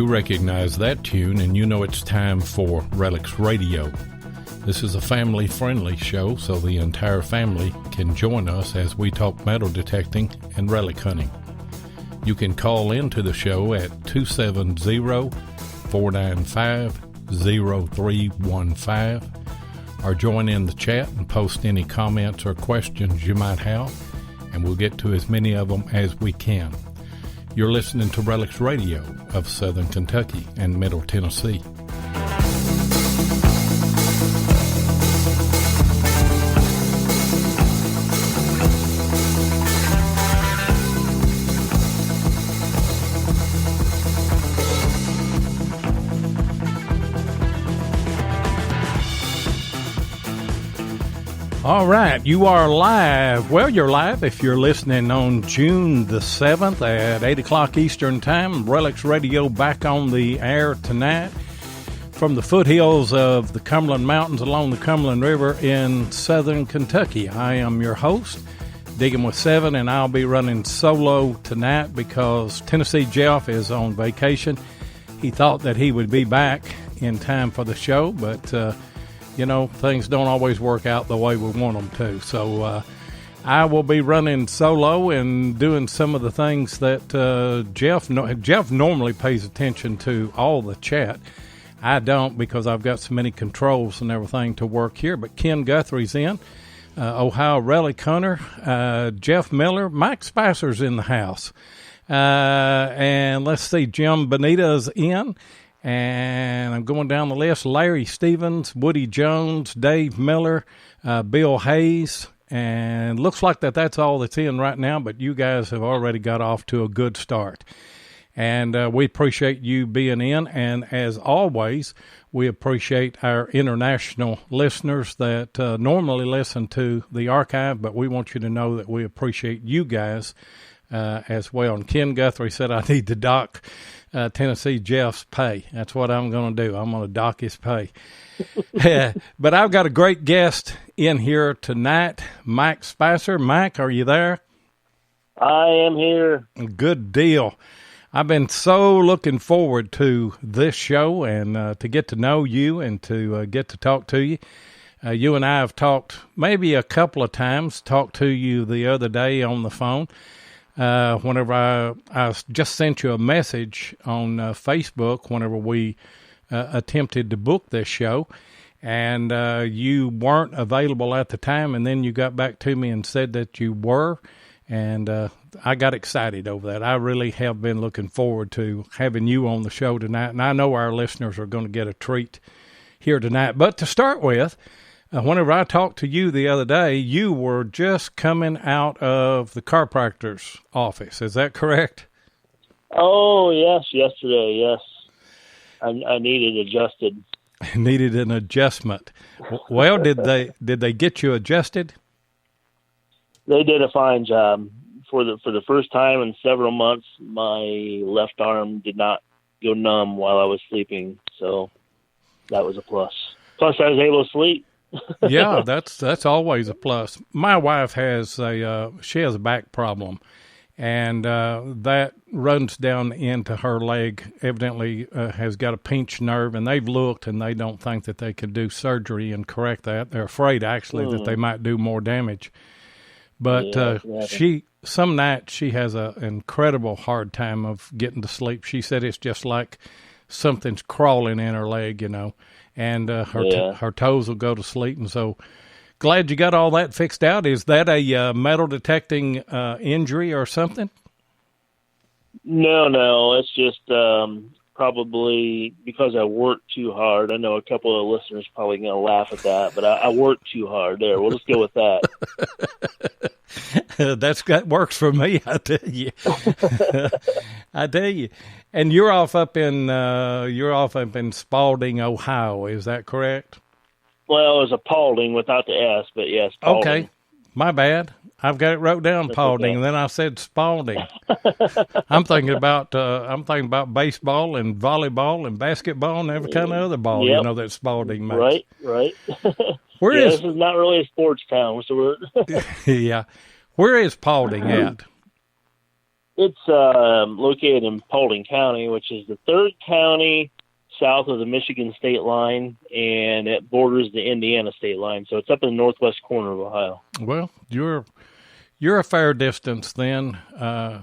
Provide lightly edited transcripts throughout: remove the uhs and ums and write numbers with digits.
Recognize that tune, and you know it's time for Relics Radio. This is a family-friendly show, so the entire family can join us as we talk metal detecting and relic hunting. You can call into the show at 270-495-0315 or join in the chat and post any comments or questions you might have, and we'll get to as many of them as we can. You're listening to Relics Radio of Southern Kentucky and Middle Tennessee. All right, you are live. Well, you're live if you're listening on June the 7th at 8 o'clock Eastern Time. Relics Radio back on the air tonight from the foothills of the Cumberland Mountains along the Cumberland River in southern Kentucky. I am your host, Digging with Seven, and I'll be running solo tonight because Tennessee Jeff is on vacation. He thought that he would be back in time for the show, but you know, things don't always work out the way we want them to. So I will be running solo and doing some of the things that Jeff normally pays attention to all the chat. I don't, because I've got so many controls and everything to work here. But Ken Guthrie's in, Ohio Relic Hunter, Jeff Miller, Mike Speiser's in the house. And let's see, Jim Bonita's in. And I'm going down the list. Larry Stevens, Woody Jones, Dave Miller, Bill Hayes, and looks like that's all that's in right now, but you guys have already got off to a good start. And we appreciate you being in, and as always, we appreciate our international listeners that normally listen to the archive, but we want you to know that we appreciate you guys as well. And Ken Guthrie said I need to dock Tennessee Jeff's pay. That's what I'm going to do. I'm going to dock his pay. But I've got a great guest in here tonight, Mike Speiser. Mike, are you there? I am here. Good deal. I've been so looking forward to this show and to get to know you and to get to talk to you. You and I have talked maybe a couple of times, talked to you the other day on the phone. Whenever I just sent you a message on Facebook whenever we attempted to book this show, and you weren't available at the time, and then you got back to me and said that you were, and I got excited over that. I really have been looking forward to having you on the show tonight, and I know our listeners are going to get a treat here tonight. But to start with, whenever I talked to you the other day, you were just coming out of the chiropractor's office. Is that correct? Oh, yes, yesterday, yes. I needed adjusted. Needed an adjustment. Well, did they get you adjusted? They did a fine job. For the first time in several months, my left arm did not go numb while I was sleeping, so that was a plus. Plus, I was able to sleep. Yeah, that's always a plus. My wife has a back problem, and that runs down into her leg. Evidently, has got a pinched nerve, and they've looked, and they don't think that they can do surgery and correct that. They're afraid actually that they might do more damage. But some nights she has an incredible hard time of getting to sleep. She said it's just like something's crawling in her leg, you know. And her toes will go to sleep. And so glad you got all that fixed out. Is that a metal detecting injury or something? No. It's just probably because I worked too hard. I know a couple of listeners probably going to laugh at that, but I worked too hard there. We'll just go with that. That works for me, I tell you. I tell you. And you're off up in Spalding, Ohio. Is that correct? Well, it was a Paulding without the S, but yes, Paulding. Okay, my bad. I've got it wrote down, Paulding, and then I said Spalding. I'm thinking about baseball and volleyball and basketball and every kind of other ball. Yep. That Spalding makes. Right. This is not really a sports town. So yeah. Where is Paulding at? It's located in Paulding County, which is the third county south of the Michigan state line, and it borders the Indiana state line. So it's up in the northwest corner of Ohio. Well, you're a fair distance then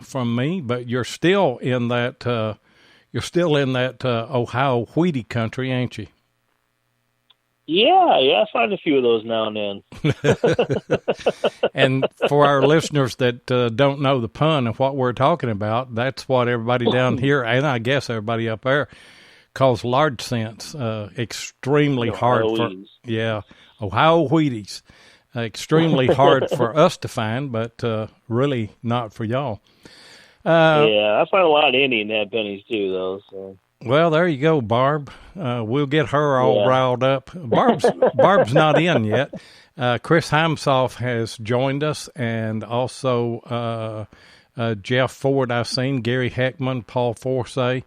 from me, but you're still in that Ohio wheaty country, ain't you? Yeah, I find a few of those now and then. And for our listeners that don't know the pun of what we're talking about, that's what everybody down here, and I guess everybody up there, calls large cents. Extremely hard for Ohio Wheaties. Extremely hard for us to find, but really not for y'all. I find a lot of Indian head pennies too, though. So. Well, there you go, Barb. We'll get her all riled up. Barb's not in yet. Chris Heimsoff has joined us, and also Jeff Ford I've seen, Gary Heckman, Paul Forsay.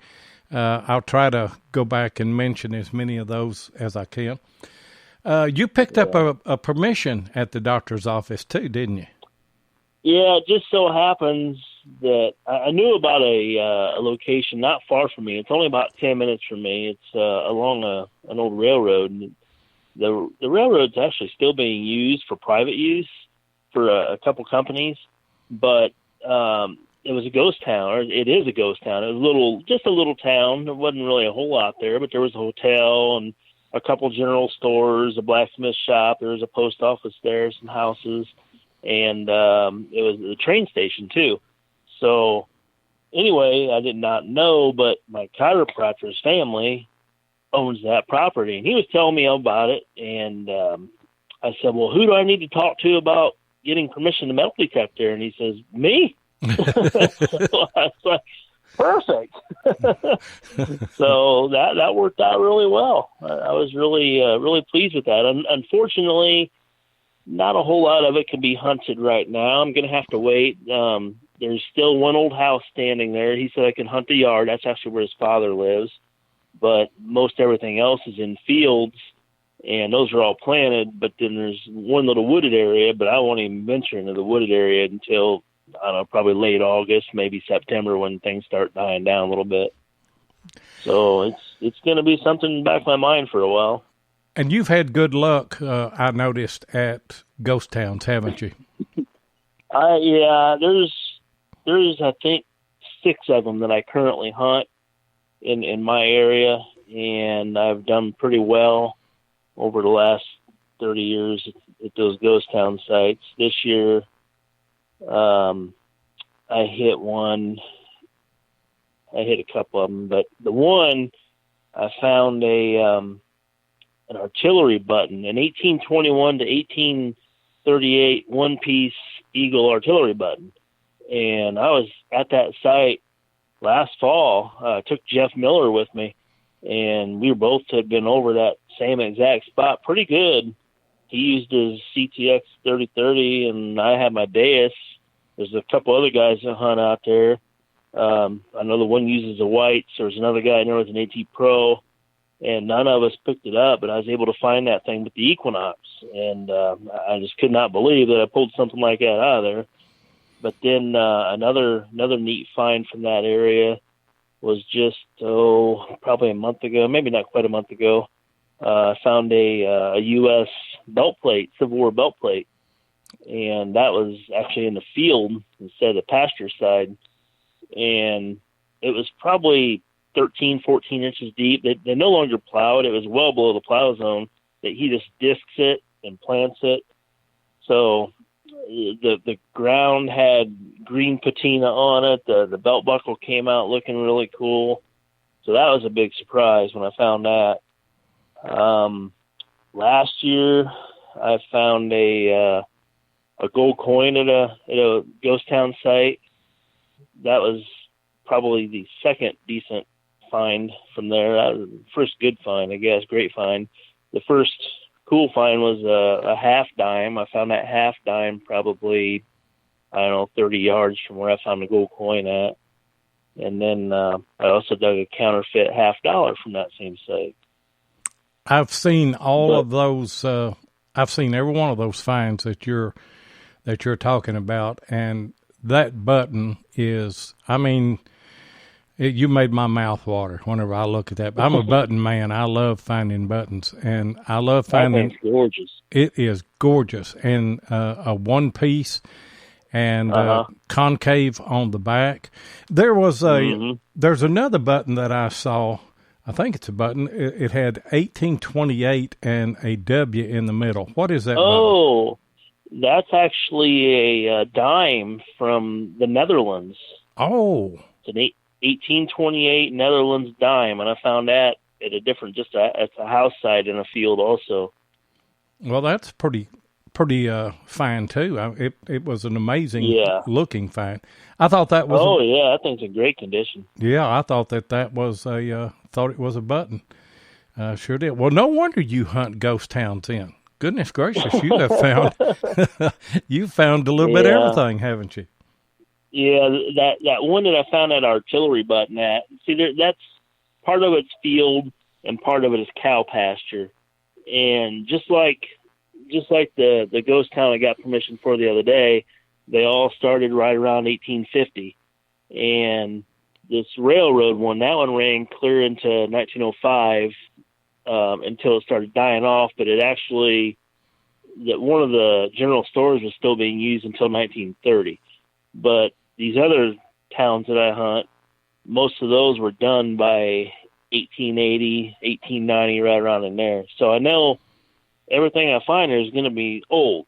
I'll try to go back and mention as many of those as I can. You picked up a permission at the doctor's office too, didn't you? Yeah, it just so happens that I knew about a location not far from me. It's only about 10 minutes from me. It's along an old railroad. And the railroad's actually still being used for private use for a couple companies, but it was a ghost town, or it is a ghost town. It was just a little town. There wasn't really a whole lot there, but there was a hotel and a couple general stores, a blacksmith shop. There was a post office there, some houses, and it was the train station too. So anyway, I did not know, but my chiropractor's family owns that property, and he was telling me about it. And I said, well, who do I need to talk to about getting permission to metal detect there? And he says, me. So I was like, perfect. So that worked out really well. I was really pleased with that. Unfortunately, not a whole lot of it can be hunted right now. I'm going to have to wait. There's still one old house standing there. He said I can hunt the yard. That's actually where his father lives. But most everything else is in fields, and those are all planted. But then there's one little wooded area, but I won't even venture into the wooded area until, I don't know, probably late August, maybe September, when things start dying down a little bit. So it's going to be something in the back of my mind for a while. And you've had good luck, I noticed, at ghost towns, haven't you? There's I think 6 of them that I currently hunt in my area, and I've done pretty well over the last 30 years at those ghost town sites. This year, I hit a couple of them, but the one I found an artillery button, an 1821 to 1838 one-piece Eagle artillery button. And I was at that site last fall. I took Jeff Miller with me, and we both had been over that same exact spot pretty good. He used his CTX 3030, and I had my Deus. There's a couple other guys that hunt out there. I know the one uses a Whites. There's another guy in there with an AT Pro, and none of us picked it up, but I was able to find that thing with the Equinox, and I just could not believe that I pulled something like that out of there. But then another neat find from that area was just, probably a month ago, maybe not quite a month ago. I found a U.S. belt plate, Civil War belt plate, and that was actually in the field instead of the pasture side. And it was probably 13, 14 inches deep. They no longer plow it. It was well below the plow zone. That he just discs it and plants it. So the ground had green patina on it. The belt buckle came out looking really cool. So that was a big surprise when I found that. Last year I found a gold coin at a ghost town site. That was probably the second decent find from there. That was the first good find, I guess, great find. The first cool find was a half dime. I found that half dime probably, 30 yards from where I found the gold coin at. And then I also dug a counterfeit $50 from that same site. I've seen of those. I've seen every one of those finds that you're talking about, and that button is. I mean, you made my mouth water whenever I look at that. I'm a button man. I love finding buttons, and I love finding. That thing's gorgeous. It is gorgeous, and a one piece. And concave on the back. There was there's another button that I saw. I think it's a button. It had 1828 and a W in the middle. What is that button? That's actually a dime from the Netherlands. Oh. It's an 1828 Netherlands dime, and I found that at at a house site in a field also. Well, that's pretty fine too. It was an amazing looking find. I thought that was. Oh yeah, that thing's in great condition. Yeah, I thought that was thought it was a button. Sure did. Well, no wonder you hunt ghost towns in. Goodness gracious, you have found you found a little bit of everything, haven't you? Yeah, that one that I found that artillery button at. See, that's part of it's field and part of it is cow pasture, and just like the ghost town I got permission for the other day, they all started right around 1850. And this railroad one, that one ran clear into 1905 until it started dying off. But it actually, one of the general stores was still being used until 1930. But these other towns that I hunt, most of those were done by 1880, 1890, right around in there. So I know everything I find there is going to be old.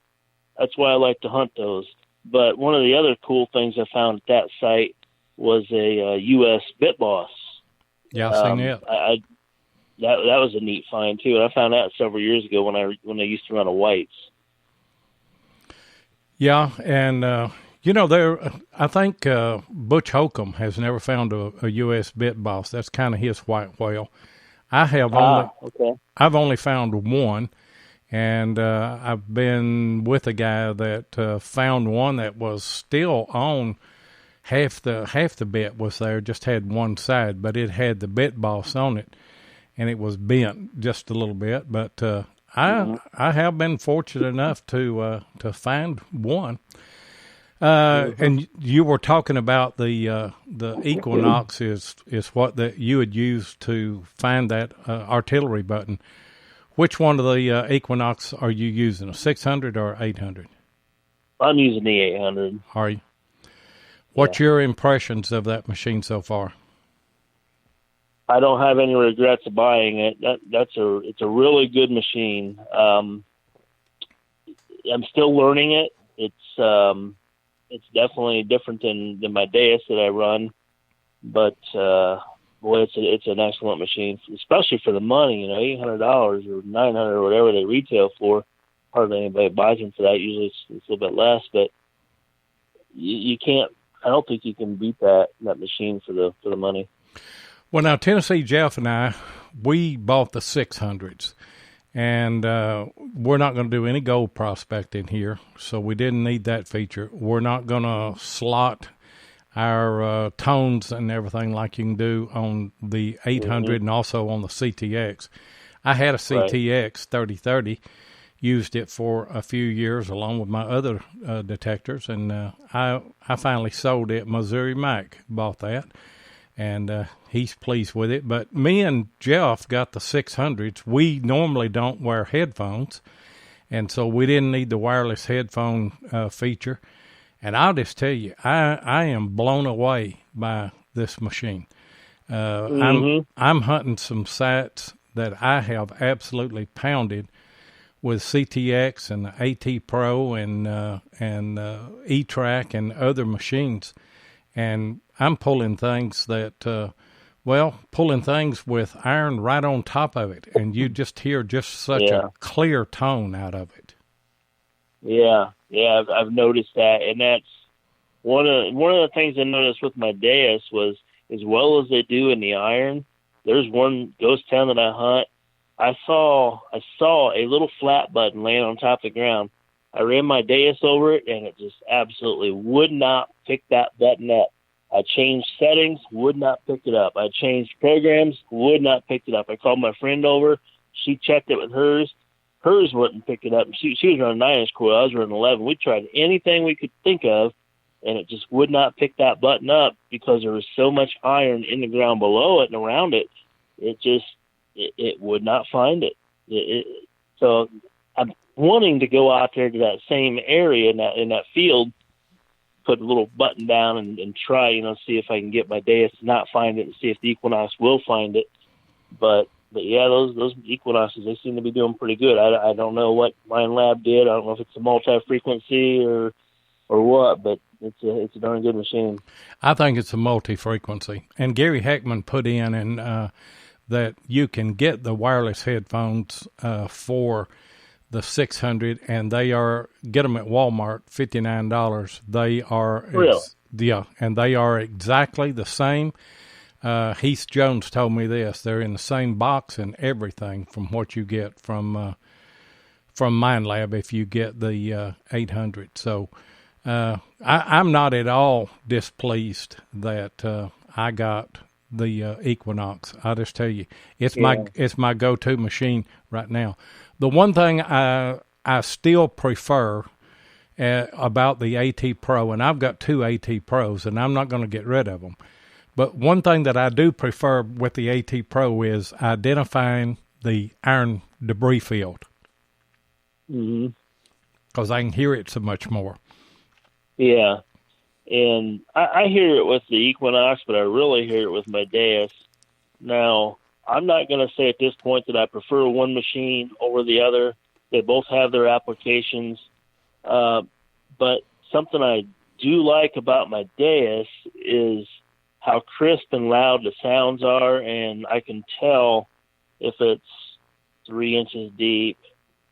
That's why I like to hunt those. But one of the other cool things I found at that site was a U.S. bit boss. Yeah, I've seen it. That was a neat find too, and I found that several years ago when I used to run a Whites. Yeah, and I think Butch Holcomb has never found a U.S. bit boss. That's kind of his white whale. I've only found one. And I've been with a guy that found one that was still on half the bit was there, just had one side, but it had the bit boss on it, and it was bent just a little bit. But I have been fortunate enough to find one. And you were talking about the Equinox is what that you would use to find that artillery button. Which one of the Equinox are you using, a 600 or 800? I'm using the 800. Are you? What's your impressions of that machine so far? I don't have any regrets of buying it. It's a really good machine. I'm still learning it. It's definitely different than my Deus that I run, but boy, it's an excellent machine, especially for the money. $800 or $900 or whatever they retail for. Hardly anybody buys them for that. Usually it's a little bit less, but you can't. I don't think you can beat that machine for the money. Well, now Tennessee Jeff and I, we bought the 600s, and we're not going to do any gold prospecting here, so we didn't need that feature. We're not going to slot our tones and everything like you can do on the 800 and also on the CTX. I had a CTX 3030, used it for a few years along with my other detectors, and I finally sold it. Missouri Mike bought that, and he's pleased with it. But me and Jeff got the 600s. We normally don't wear headphones, and so we didn't need the wireless headphone feature. And I'll just tell you, I am blown away by this machine. I'm hunting some sites that I have absolutely pounded with CTX and AT Pro and E-Track and other machines, and I'm pulling things that, pulling things with iron right on top of it, and you just hear just such a clear tone out of it. Yeah, I've noticed that, and that's one of the things I noticed with my Deus was, as well as they do in the iron, there's one ghost town that I hunt. I saw a little flat button laying on top of the ground. I ran my Deus over it, and it just absolutely would not pick that button up. I changed settings, would not pick it up. I changed programs, would not pick it up. I called my friend over. She checked it with hers. Hers wouldn't pick it up. She was running 9-inch coil. I was running 11. We tried anything we could think of, and it just would not pick that button up because there was so much iron in the ground below it and around it. It would not find it. So I'm wanting to go out there to that same area in that field, put a little button down and try, see if I can get my Deus to not find it and see if the Equinox will find it. But yeah, those Equinoxes, they seem to be doing pretty good. I don't know what Mine Lab did. I don't know if it's a multi-frequency or what, but it's a darn good machine. I think it's a multi-frequency. And Gary Heckman put in that you can get the wireless headphones for the 600, and get them at Walmart, $59. They are, really? And they are exactly the same. Heath Jones told me this. They're in the same box and everything from what you get from Mind Lab if you get the 800. So I'm not at all displeased that I got the Equinox. I just tell you, it's my go-to machine right now. The one thing I still prefer about the AT Pro, and I've got 2 AT Pros, and I'm not going to get rid of them. But one thing that I do prefer with the AT Pro is identifying the iron debris field. Mm-hmm. Because I can hear it so much more. Yeah. And I hear it with the Equinox, but I really hear it with my Deus. Now, I'm not going to say at this point that I prefer one machine over the other. They both have their applications. But something I do like about my Deus is how crisp and loud the sounds are, and I can tell if it's 3 inches deep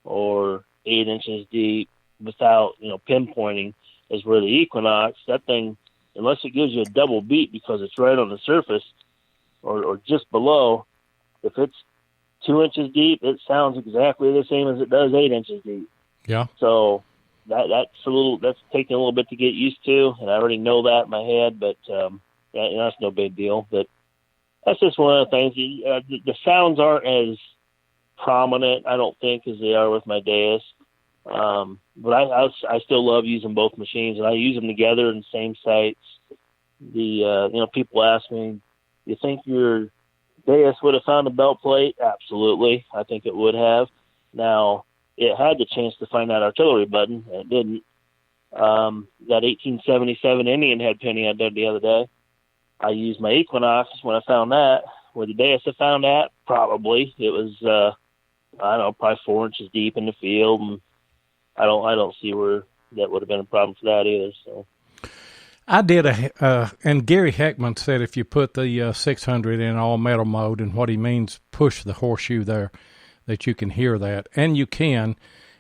or 8 inches deep without, pinpointing. Is where the Equinox, that thing, unless it gives you a double beat because it's right on the surface or just below, if it's 2 inches deep, it sounds exactly the same as it does 8 inches deep. Yeah. So that's taking a little bit to get used to, and I already know that in my head, but that's no big deal. But that's just one of the things. The sounds aren't as prominent, I don't think, as they are with my Deus. But I still love using both machines, and I use them together in the same sites. People ask me, you think your Deus would have found a belt plate? Absolutely. I think it would have. Now, it had the chance to find that artillery button, and it didn't. That 1877 Indian head penny I did the other day, I used my Equinox when I found that. Where the Deus I found that, probably. It was, probably 4 inches deep in the field, and I don't see where that would have been a problem for that either. So, I did and Gary Heckman said if you put the 600 in all metal mode, and what he means, push the horseshoe there, that you can hear that, and you can,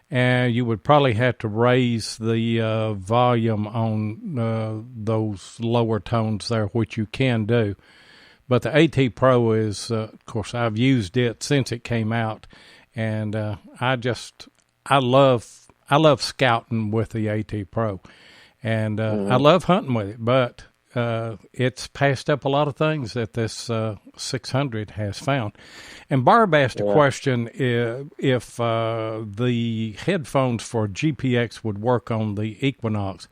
and you would probably have to raise the volume on those lower tones there, which you can do. But the AT Pro is, of course, I've used it since it came out, and I love scouting with the AT Pro, and I love hunting with it, but it's passed up a lot of things that this 600 has found. And Barb asked a question if the headphones for GPX would work on the Equinox.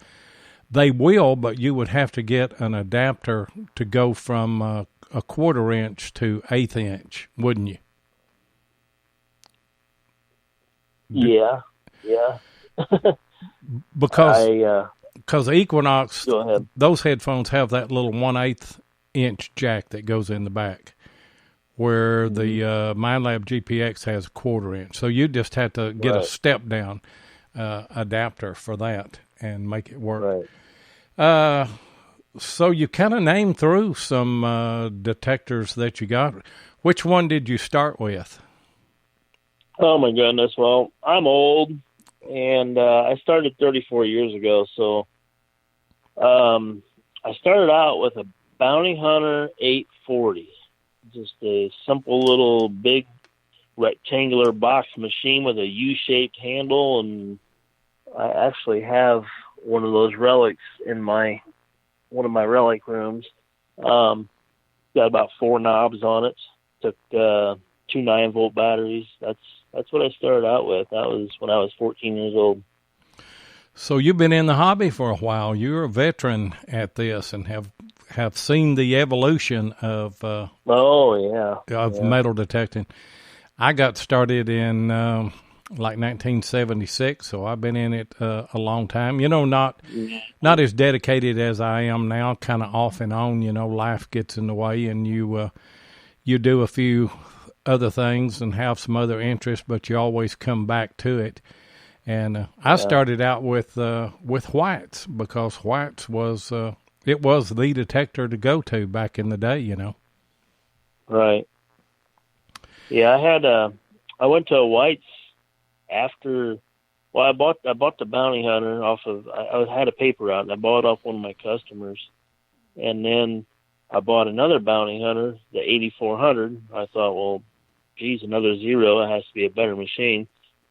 They will, but you would have to get an adapter to go from a 1/4 inch to 1/8 inch, wouldn't you? Yeah. Because the Equinox, go ahead. Those headphones have that little 1/8 inch jack that goes in the back, where the Mind Lab GPX has a 1/4 inch. So you just have to get a step down adapter for that and make it work. Right. So you kind of named through some detectors that you got. Which one did you start with? Oh my goodness. Well, I'm old, and I started 34 years ago. So I started out with a Bounty Hunter 840, just a simple little big rectangular box machine with a U-shaped handle, and I actually have one of those relics in one of my relic rooms. Got about 4 knobs on it. Took 2 9-volt batteries. That's what I started out with. That was when I was 14 years old. So you've been in the hobby for a while. You're a veteran at this and have seen the evolution of metal detecting. I got started in like 1976, so I've been in it a long time. Not as dedicated as I am now, kind of off and on. Life gets in the way, and you do a few other things and have some other interests, but you always come back to it. And I started out with Whites, because Whites was it was the detector to go to back in the day, Right. Yeah, I went to a Whites after. Well, I bought the Bounty Hunter off of. I had a paper out, and I bought it off one of my customers, and then I bought another Bounty Hunter, the 8400. I thought, well, geez, another Zero. It has to be a better machine.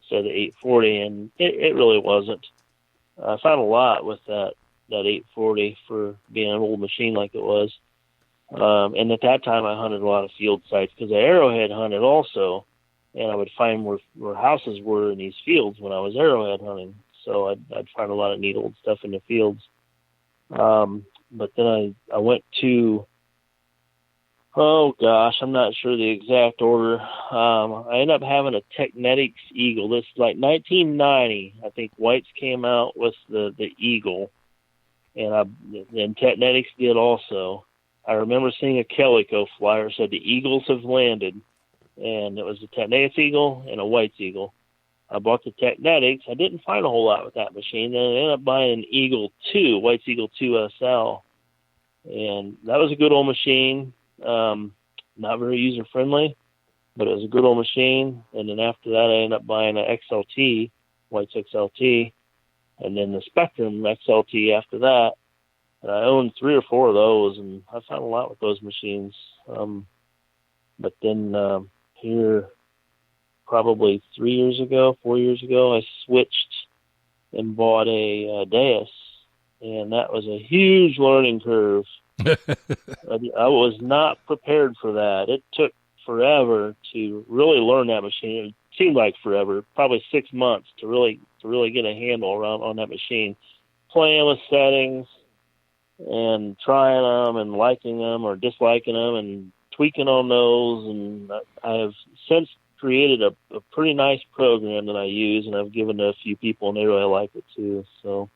So the 840, and it really wasn't. I found a lot with that 840 for being an old machine like it was. And at that time, I hunted a lot of field sites because I arrowhead hunted also, and I would find where houses were in these fields when I was arrowhead hunting. So I'd find a lot of neat old stuff in the fields. But then I went to, oh gosh, I'm not sure the exact order. I ended up having a Technetics Eagle. This is like 1990. I think Whites came out with the Eagle, and Technetics did also. I remember seeing a Calico flyer said the Eagles have landed, and it was a Technetics Eagle and a Whites Eagle. I bought the Technetics. I didn't find a whole lot with that machine. Then I ended up buying an Eagle 2, Whites Eagle 2 SL, and that was a good old machine. Not very user-friendly, but it was a good old machine. And then after that, I ended up buying an XLT, White's XLT, and then the Spectrum XLT after that. And I owned 3 or 4 of those, and I found a lot with those machines. But then here, probably 4 years ago, I switched and bought a Deus, and that was a huge learning curve. I was not prepared for that. It took forever to really learn that machine. It seemed like forever, probably 6 months to really get a handle around on that machine, playing with settings and trying them and liking them or disliking them and tweaking on those. And I have since created a pretty nice program that I use, and I've given to a few people, and they really like it too. So.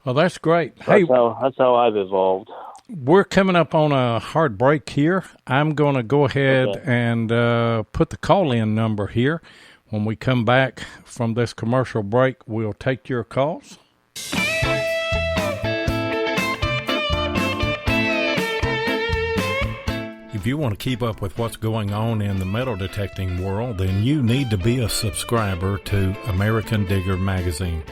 Well, that's great. That's how I've evolved. We're coming up on a hard break here. I'm going to go ahead and put the call-in number here. When we come back from this commercial break, we'll take your calls. If you want to keep up with what's going on in the metal detecting world, then you need to be a subscriber to American Digger magazine.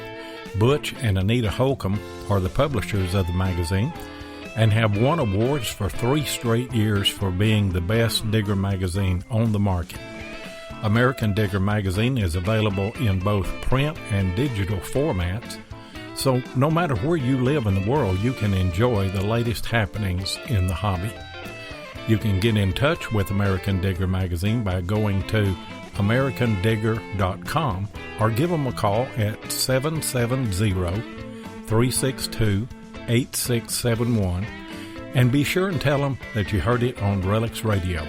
Butch and Anita Holcomb are the publishers of the magazine and have won awards for 3 straight years for being the best digger magazine on the market. American Digger magazine is available in both print and digital formats, so no matter where you live in the world, you can enjoy the latest happenings in the hobby. You can get in touch with American Digger magazine by going to americandigger.com or give them a call at 770-362-8671 and be sure and tell them that you heard it on Relics Radio.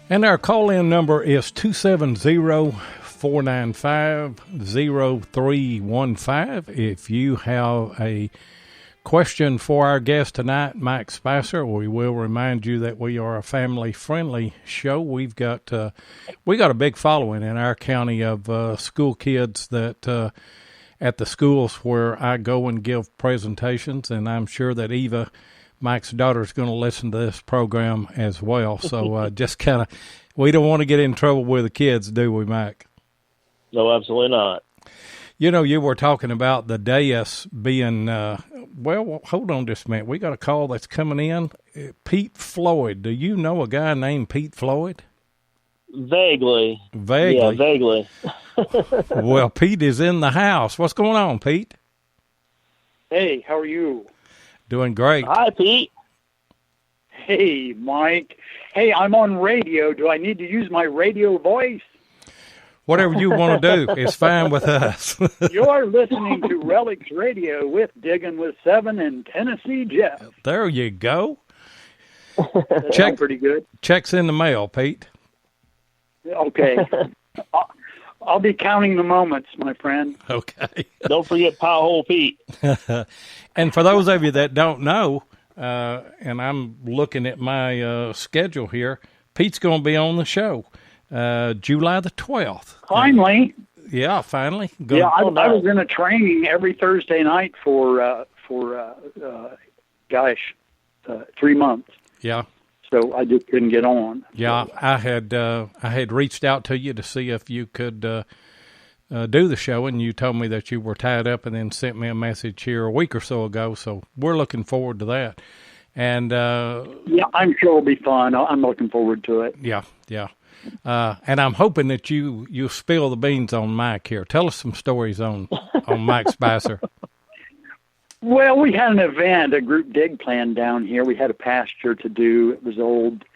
And our call-in number is 270-495-0315. If you have a question for our guest tonight, Mike Speiser, we will remind you that we are a family-friendly show. We got a big following in our county of school kids that at the schools where I go and give presentations, and I'm sure that Eva, Mike's daughter, is going to listen to this program as well. So just kind of, we don't want to get in trouble with the kids, do we, Mike? No, absolutely not. You know, you were talking about the dais being, well, hold on just a minute. We got a call that's coming in. Pete Floyd. Do you know a guy named Pete Floyd? Vaguely. Vaguely? Yeah, vaguely. Well, Pete is in the house. What's going on, Pete? Hey, how are you? Doing great. Hi, Pete. Hey, Mike. Hey, I'm on radio. Do I need to use my radio voice? Whatever you want to do is fine with us. You're listening to Relics Radio with Digging with Seven and Tennessee Jeff. There you go. Check pretty good. Check's in the mail, Pete. Okay. I'll be counting the moments, my friend. Okay. Don't forget Pothole Pete. And for those of you that don't know, and I'm looking at my schedule here, Pete's going to be on the show July the 12th. Finally. Yeah, finally. Yeah, I was in a training every Thursday night for 3 months. Yeah. So I just couldn't get on. Yeah, I had reached out to you to see if you could do the show, and you told me that you were tied up, and then sent me a message here a week or so ago. So we're looking forward to that. And yeah, I'm sure it'll be fun. I'm looking forward to it. Yeah. And I'm hoping that you spill the beans on Mike here. Tell us some stories on Mike Speiser. Well, we had an event, a group dig plan down here. We had a pasture to do. It was old.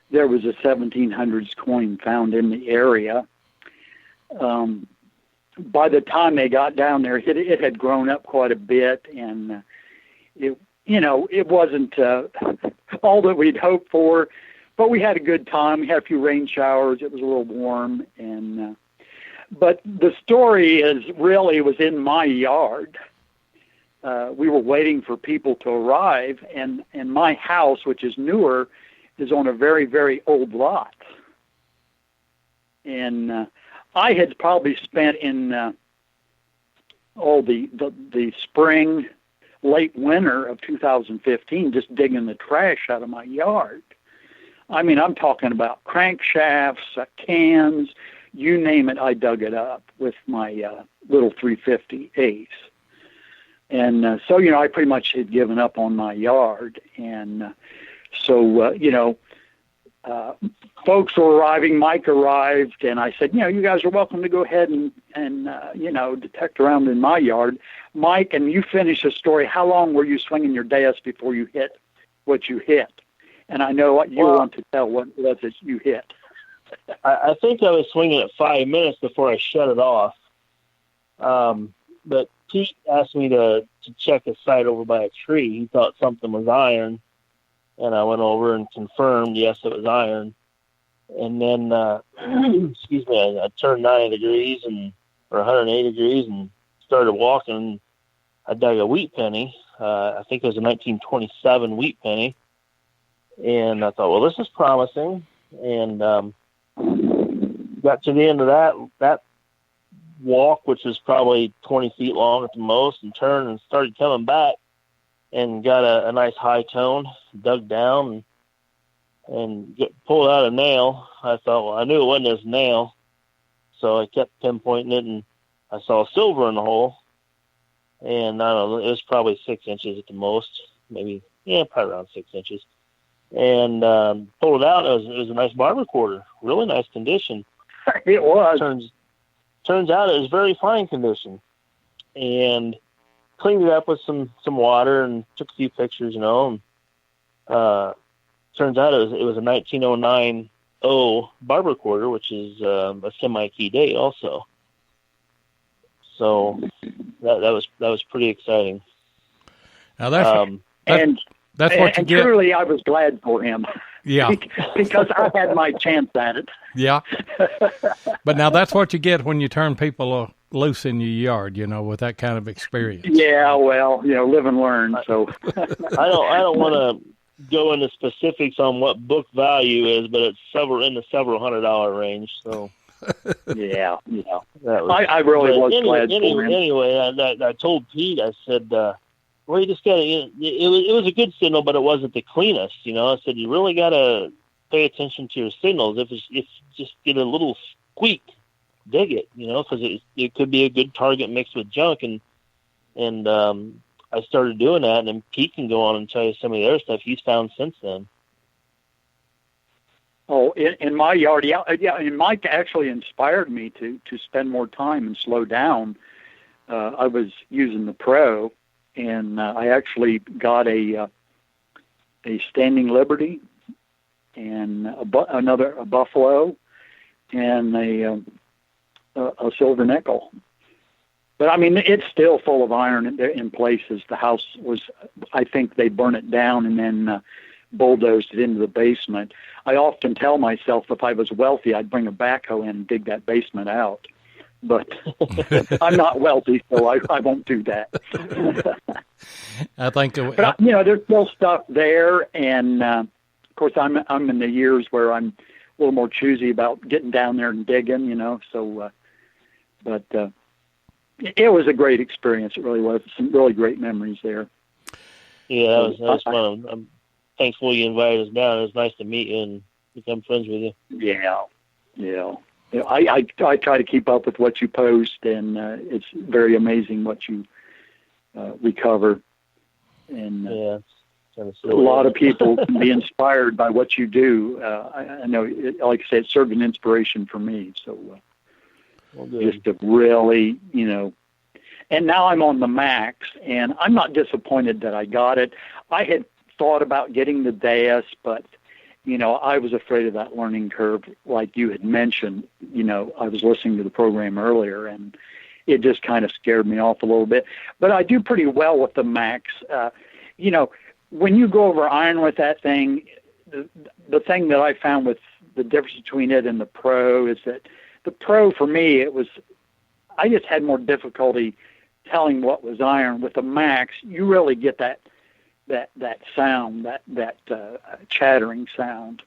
There was a 1700s coin found in the area. By the time they got down there, it had grown up quite a bit, and it wasn't all that we'd hoped for, but we had a good time. We had a few rain showers. It was a little warm, and but the story was in my yard. We were waiting for people to arrive, and my house, which is newer, is on a very, very old lot. And I had probably spent in the spring, late winter of 2015 just digging the trash out of my yard. I mean, I'm talking about crankshafts, cans, you name it, I dug it up with my little 350 Ace. And so, I pretty much had given up on my yard. And so, folks were arriving. Mike arrived, and I said, you guys are welcome to go ahead and detect around in my yard. Mike, and you finish the story. How long were you swinging your dais before you hit what you hit? And I know what you want to tell what it was that you hit. I think I was swinging it 5 minutes before I shut it off. But Pete asked me to check a site over by a tree. He thought something was iron, and I went over and confirmed, yes, it was iron. And then, I turned 90 degrees or 180 degrees and started walking. I dug a wheat penny. I think it was a 1927 wheat penny. And I thought, well, this is promising. And got to the end of that walk, which was probably 20 feet long at the most, and turned and started coming back and got a nice high tone, dug down and pulled out a nail. I thought, well, I knew it wasn't his nail, so I kept pinpointing it, and I saw silver in the hole. And I don't know, it was probably 6 inches at the most, maybe, probably around 6 inches. And pulled it out. It was a nice barber quarter, really nice condition. It was. Turns out it was very fine condition, and cleaned it up with some water and took a few pictures, and turns out it was a 1909 barber quarter, which is a semi-key date also. So that was pretty exciting. Now that's what you get. Truly, I was glad for him. Yeah. Because I had my chance at it. Yeah. But now that's what you get when you turn people loose in your yard, with that kind of experience. Yeah, well, live and learn. So I don't want to go into specifics on what book value is, but it's in the several $100 range. So yeah. I really was glad for him. Anyway, I told Pete, I said, well, you just got to, it was a good signal, but it wasn't the cleanest, I said, you really got to pay attention to your signals. If you just get a little squeak, dig it, because it could be a good target mixed with junk, and I started doing that, and then Pete can go on and tell you some of the other stuff he's found since then. Oh, in my yard, yeah, and Mike actually inspired me to spend more time and slow down. I was using the Pro, and I actually got a Standing Liberty, and a Buffalo, and a silver nickel. But I mean, it's still full of iron in places. The house was, I think they burned it down and then bulldozed it into the basement. I often tell myself if I was wealthy, I'd bring a backhoe in and dig that basement out. But I'm not wealthy, so I won't do that. I think, but there's still stuff there, and of course, I'm in the years where I'm a little more choosy about getting down there and digging, So, but it was a great experience. It really was. Some really great memories there. Yeah, that was fun. I'm thankful you invited us down. It was nice to meet you and become friends with you. Yeah. I try to keep up with what you post, and it's very amazing what you recover. And a lot of people can be inspired by what you do. I know, like I said, it served an inspiration for me. So just to really, and now I'm on the Max, and I'm not disappointed that I got it. I had thought about getting the Deus, but I was afraid of that learning curve, like you had mentioned. I was listening to the program earlier, and it just kind of scared me off a little bit. But I do pretty well with the Max. When you go over iron with that thing, the thing that I found with the difference between it and the Pro is that the Pro, for me, I just had more difficulty telling what was iron. With the Max, you really get that sound, that chattering sound.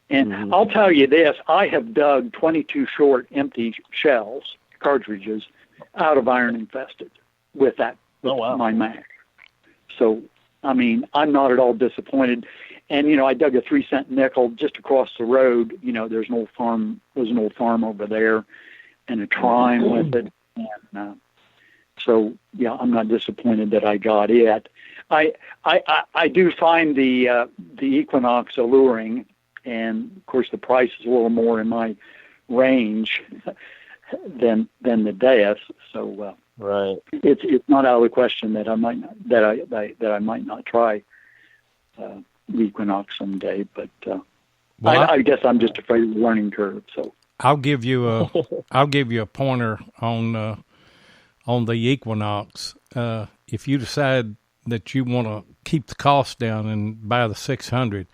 And I'll tell you this, I have dug 22 short empty shells, cartridges, out of iron infested with that, my Mac. So, I mean, I'm not at all disappointed. And, I dug a 3-cent nickel just across the road. There's an old farm over there, and a trime with it. And so, yeah, I'm not disappointed that I got it. I do find the Equinox alluring, and of course the price is a little more in my range than the Deus. So right, it's not out of the question that I might not I might not try the Equinox someday. But I guess I'm just afraid of the learning curve. So I'll give you a pointer on the Equinox. If you decide that you want to keep the cost down and buy the 600,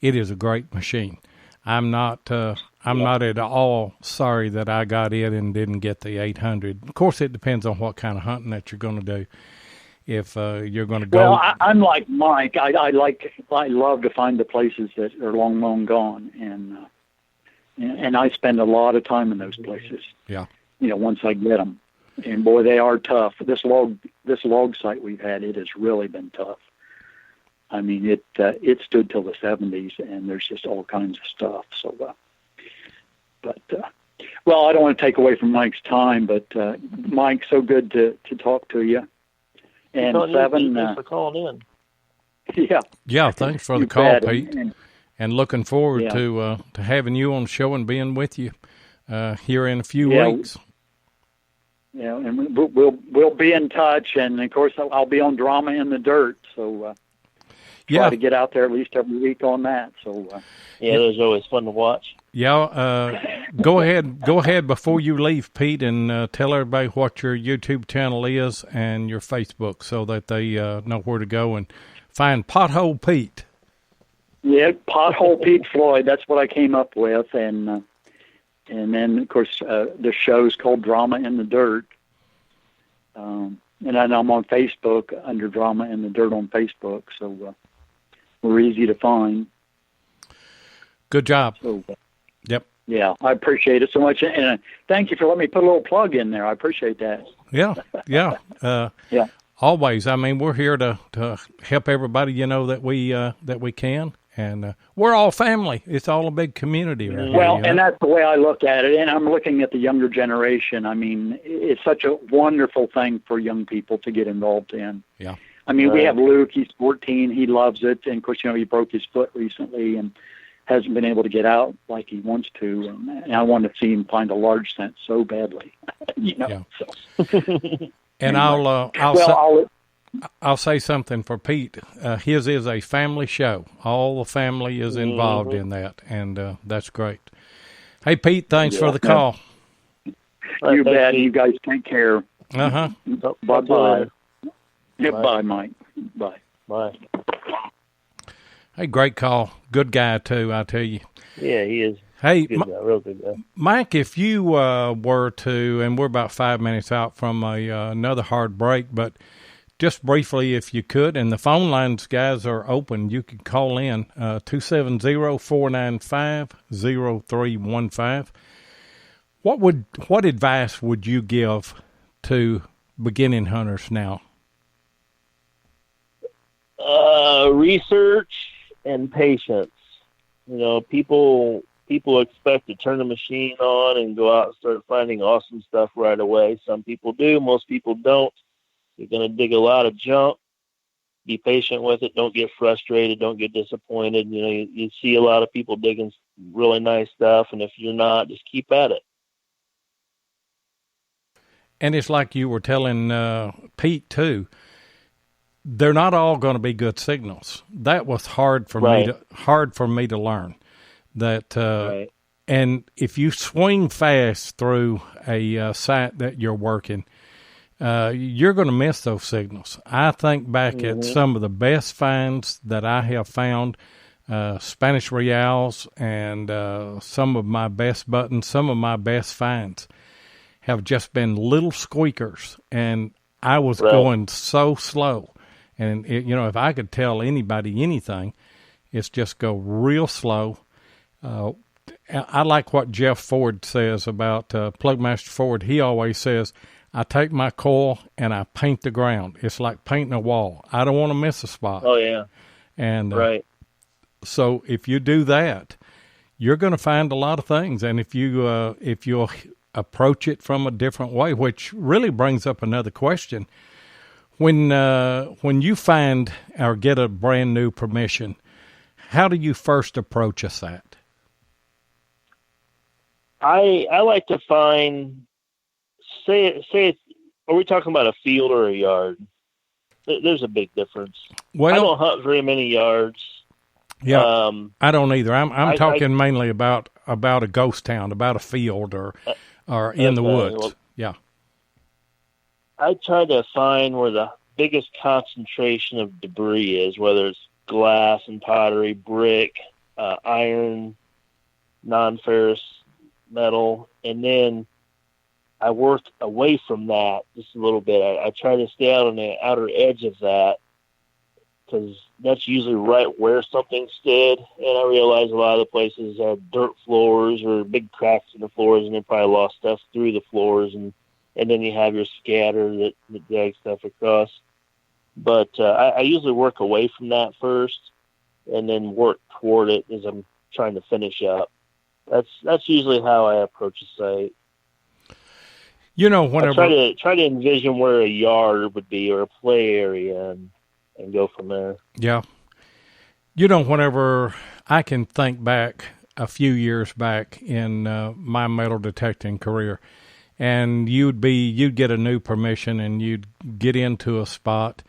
it is a great machine. I'm not at all sorry that I got it and didn't get the 800. Of course, it depends on what kind of hunting that you're going to do. If you're going to go, well, I'm like Mike. I love to find the places that are long gone, and I spend a lot of time in those places. Yeah. Once I get them. And boy, they are tough. This log site we've had, it has really been tough. I mean, it stood till the 70s, and there's just all kinds of stuff. So, well, I don't want to take away from Mike's time, but Mike, so good to talk to you. And Seven, thanks for calling in. Yeah. Thanks for the call, Pete. And looking forward to having you on the show and being with you here in a few weeks. Yeah, and we'll be in touch, and of course I'll be on Drama in the Dirt, so try to get out there at least every week on that. So those are always fun to watch. Yeah, go ahead before you leave, Pete, and tell everybody what your YouTube channel is and your Facebook, so that they know where to go and find Pothole Pete. Yeah, Pothole Pete Floyd. That's what I came up with, and then, of course, the show's called Drama in the Dirt. And I'm on Facebook under Drama in the Dirt on Facebook, so we're easy to find. Good job. So, yep. Yeah, I appreciate it so much. And thank you for letting me put a little plug in there. I appreciate that. Yeah. Yeah. Always. I mean, we're here to help everybody, that we can. And we're all family. It's all a big community right here. Well, and that's the way I look at it. And I'm looking at the younger generation. I mean, it's such a wonderful thing for young people to get involved in. Yeah. I mean, we have Luke. He's 14. He loves it. And, of course, he broke his foot recently and hasn't been able to get out like he wants to. And I want to see him find a large scent so badly. Yeah. So. And I'll say something for Pete. His is a family show. All the family is involved in that, and that's great. Hey, Pete, thanks for the call. You bet. You guys take care. Uh-huh. Bye-bye. Yeah, bye, Mike. Bye. Bye. Hey, great call. Good guy, too, I tell you. Yeah, he is. Hey, Real good guy. Mike, if you were to, and we're about 5 minutes out from another hard break, but just briefly, if you could, and the phone lines, guys, are open. You could call in 270-495-0315. What advice would you give to beginning hunters now? Research and patience. People expect to turn the machine on and go out and start finding awesome stuff right away. Some people do. Most people don't. You're going to dig a lot of junk. Be patient with it. Don't get frustrated. Don't get disappointed. You see a lot of people digging really nice stuff, and if you're not, just keep at it. And it's like you were telling Pete, too. They're not all going to be good signals. That was hard for me to learn. That and if you swing fast through a site that you're working, you're going to miss those signals. I think back at some of the best finds that I have found, Spanish Reals and some of my best buttons, some of my best finds have just been little squeakers, and I was going so slow. And, if I could tell anybody anything, it's just go real slow. I like what Jeff Ford says about Plugmaster Ford. He always says, I take my coil and I paint the ground. It's like painting a wall. I don't want to miss a spot. Oh, yeah. And so if you do that, you're going to find a lot of things. And if you'll approach it from a different way, which really brings up another question. When you find or get a brand new permission, how do you first approach a site? I like to find, say are we talking about a field or a yard? There's a big difference. Well, I don't hunt very many yards. Yeah, I don't either. I'm talking mainly about a ghost town, about a field or in the woods. Well, yeah. I try to find where the biggest concentration of debris is, whether it's glass and pottery, brick, iron, non-ferrous metal, and then I work away from that just a little bit. I try to stay out on the outer edge of that because that's usually right where something stood, and I realize a lot of the places have dirt floors or big cracks in the floors, and they probably lost stuff through the floors, and then you have your scatter that drags stuff across. But I usually work away from that first and then work toward it as I'm trying to finish up. That's usually how I approach a site. Whenever I try to envision where a yard would be or a play area and go from there. Yeah. Whenever I can think back a few years back in my metal detecting career, and you'd get a new permission and you'd get into a spot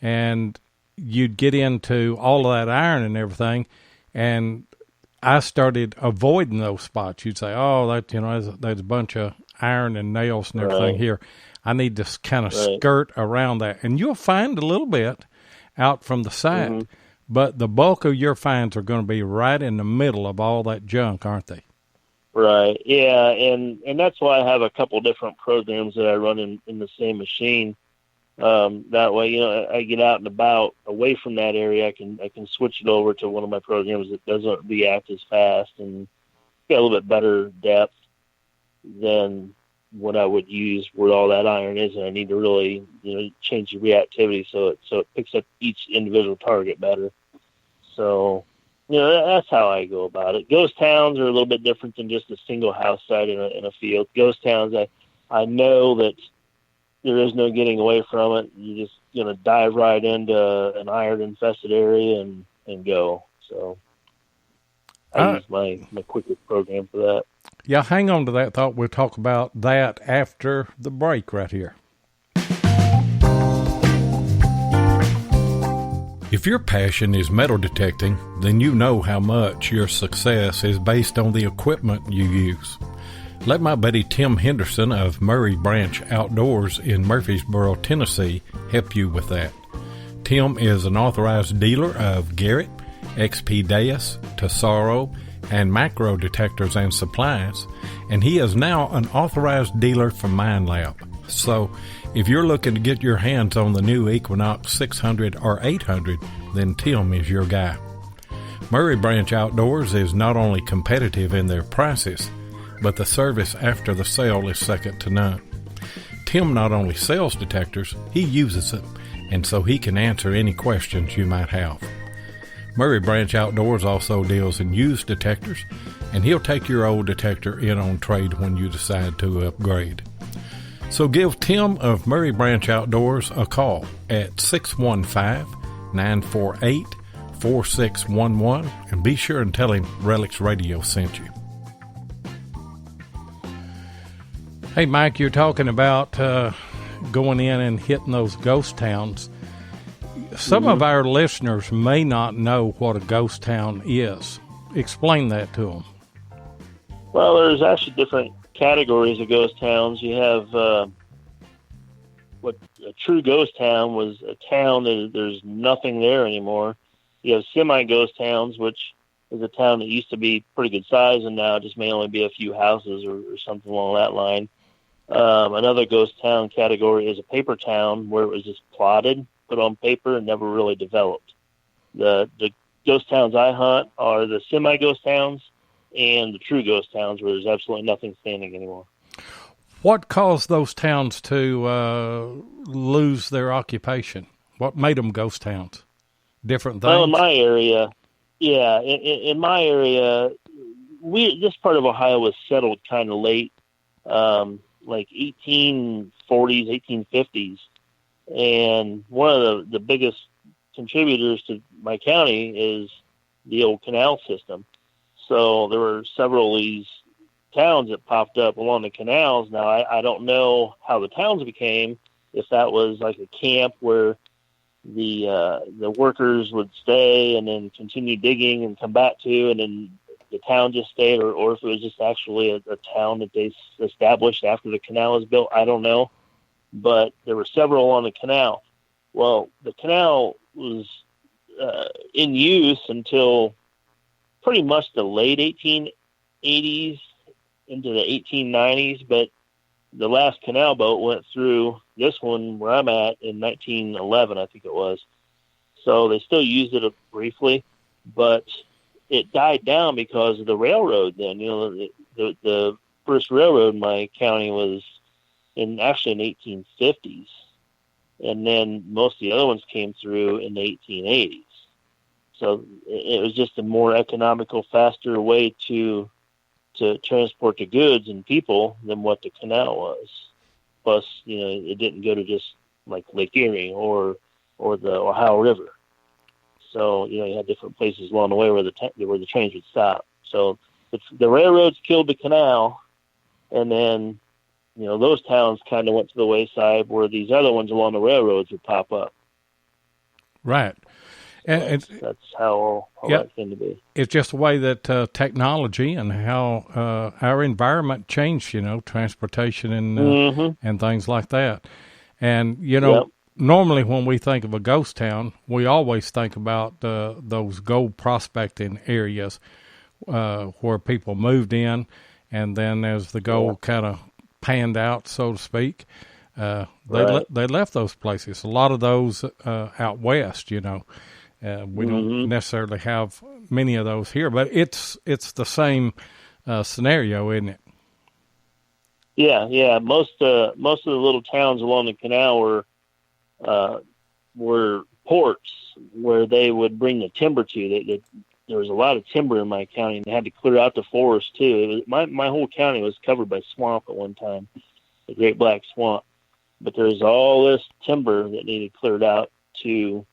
and you'd get into all of that iron and everything, and I started avoiding those spots. You'd say, oh, there's a bunch of iron and nails and everything here. I need to kind of skirt around that. And you'll find a little bit out from the side, but the bulk of your finds are going to be right in the middle of all that junk, aren't they? Right. Yeah, and that's why I have a couple different programs that I run in the same machine. That way, I get out and about away from that area. I can switch it over to one of my programs that doesn't react as fast and get a little bit better depth than what I would use where all that iron is, and I need to really change the reactivity so it picks up each individual target better. So that's how I go about it. Ghost towns are a little bit different than just a single house site in a field. Ghost towns, I know that there is no getting away from it. You're just going to dive right into an iron-infested area and go. So I use my quickest program for that. Yeah, hang on to that thought. We'll talk about that after the break right here. If your passion is metal detecting, then you know how much your success is based on the equipment you use. Let my buddy Tim Henderson of Murray Branch Outdoors in Murfreesboro, Tennessee, help you with that. Tim is an authorized dealer of Garrett, XP Deus, Tesoro, and macro detectors and supplies, and he is now an authorized dealer for Mine Lab. So, if you're looking to get your hands on the new Equinox 600 or 800, then Tim is your guy. Murray Branch Outdoors is not only competitive in their prices, but the service after the sale is second to none. Tim not only sells detectors, he uses them, and so he can answer any questions you might have. Murray Branch Outdoors also deals in used detectors, and he'll take your old detector in on trade when you decide to upgrade. So give Tim of Murray Branch Outdoors a call at 615-948-4611 and be sure and tell him Relics Radio sent you. Hey, Mike, you're talking about going in and hitting those ghost towns. Some of our listeners may not know what a ghost town is. Explain that to them. Well, there's actually different categories of ghost towns. You have what a true ghost town was, a town that there's nothing there anymore. You have semi-ghost towns, which is a town that used to be pretty good size and now just may only be a few houses or something along that line. Another ghost town category is a paper town where it was just plotted, put on paper, and never really developed. The ghost towns I hunt are the semi-ghost towns and the true ghost towns where there's absolutely nothing standing anymore. What caused those towns to lose their occupation? What made them ghost towns? Different things? Well, in my area, in my area, this part of Ohio was settled kind of late, like 1840s, 1850s. And one of the biggest contributors to my county is the old canal system. So there were several of these towns that popped up along the canals. Now, I don't know how the towns became, if that was like a camp where the workers would stay and then continue digging and come back to, and then the town just stayed, or if it was just actually a town that they established after the canal was built. I don't know. But there were several on the canal. Well, the canal was in use until pretty much the late 1880s into the 1890s, but the last canal boat went through this one where I'm at in 1911, I think it was. So they still used it briefly, but it died down because of the railroad then. The first railroad in my county was in the 1850s, and then most of the other ones came through in the 1880s. So it was just a more economical, faster way to transport the goods and people than what the canal was. Plus, it didn't go to just like Lake Erie or the Ohio River. So you had different places along the way where the trains would stop. So the railroads killed the canal, and then those towns kind of went to the wayside where these other ones along the railroads would pop up. Right. And that's how that came to be. It's just the way that technology and how our environment changed, transportation and things like that. And, normally when we think of a ghost town, we always think about those gold prospecting areas where people moved in, and then as the gold kind of panned out, so to speak, they left those places. A lot of those out west, we don't necessarily have many of those here, but it's the same scenario, isn't it? Yeah. Most of the little towns along the canal were ports where they would bring the timber to. there was a lot of timber in my county, and they had to clear out the forest too. My whole county was covered by swamp at one time, the Great Black Swamp. But there's all this timber that needed cleared out to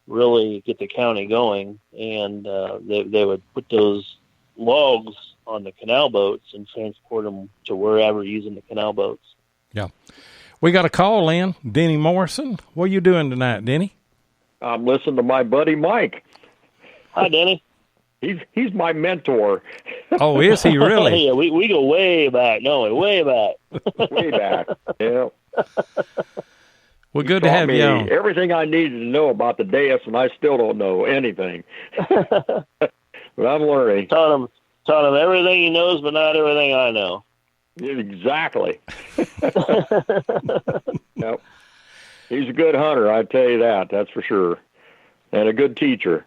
really get the county going, and they would put those logs on the canal boats and transport them to wherever using the canal boats. Yeah. We got a call in. Denny Morrison. What are you doing tonight, Denny? I'm listening to my buddy Mike. Hi, Denny. He's my mentor. Oh, is he really? Yeah, we go way back. No, way back. Way back. Yeah. Well, good to have you on. Everything I needed to know about the dais, and I still don't know anything. But I'm learning. Taught him everything he knows, but not everything I know. Exactly. Yep. He's a good hunter, I tell you that. That's for sure, and a good teacher.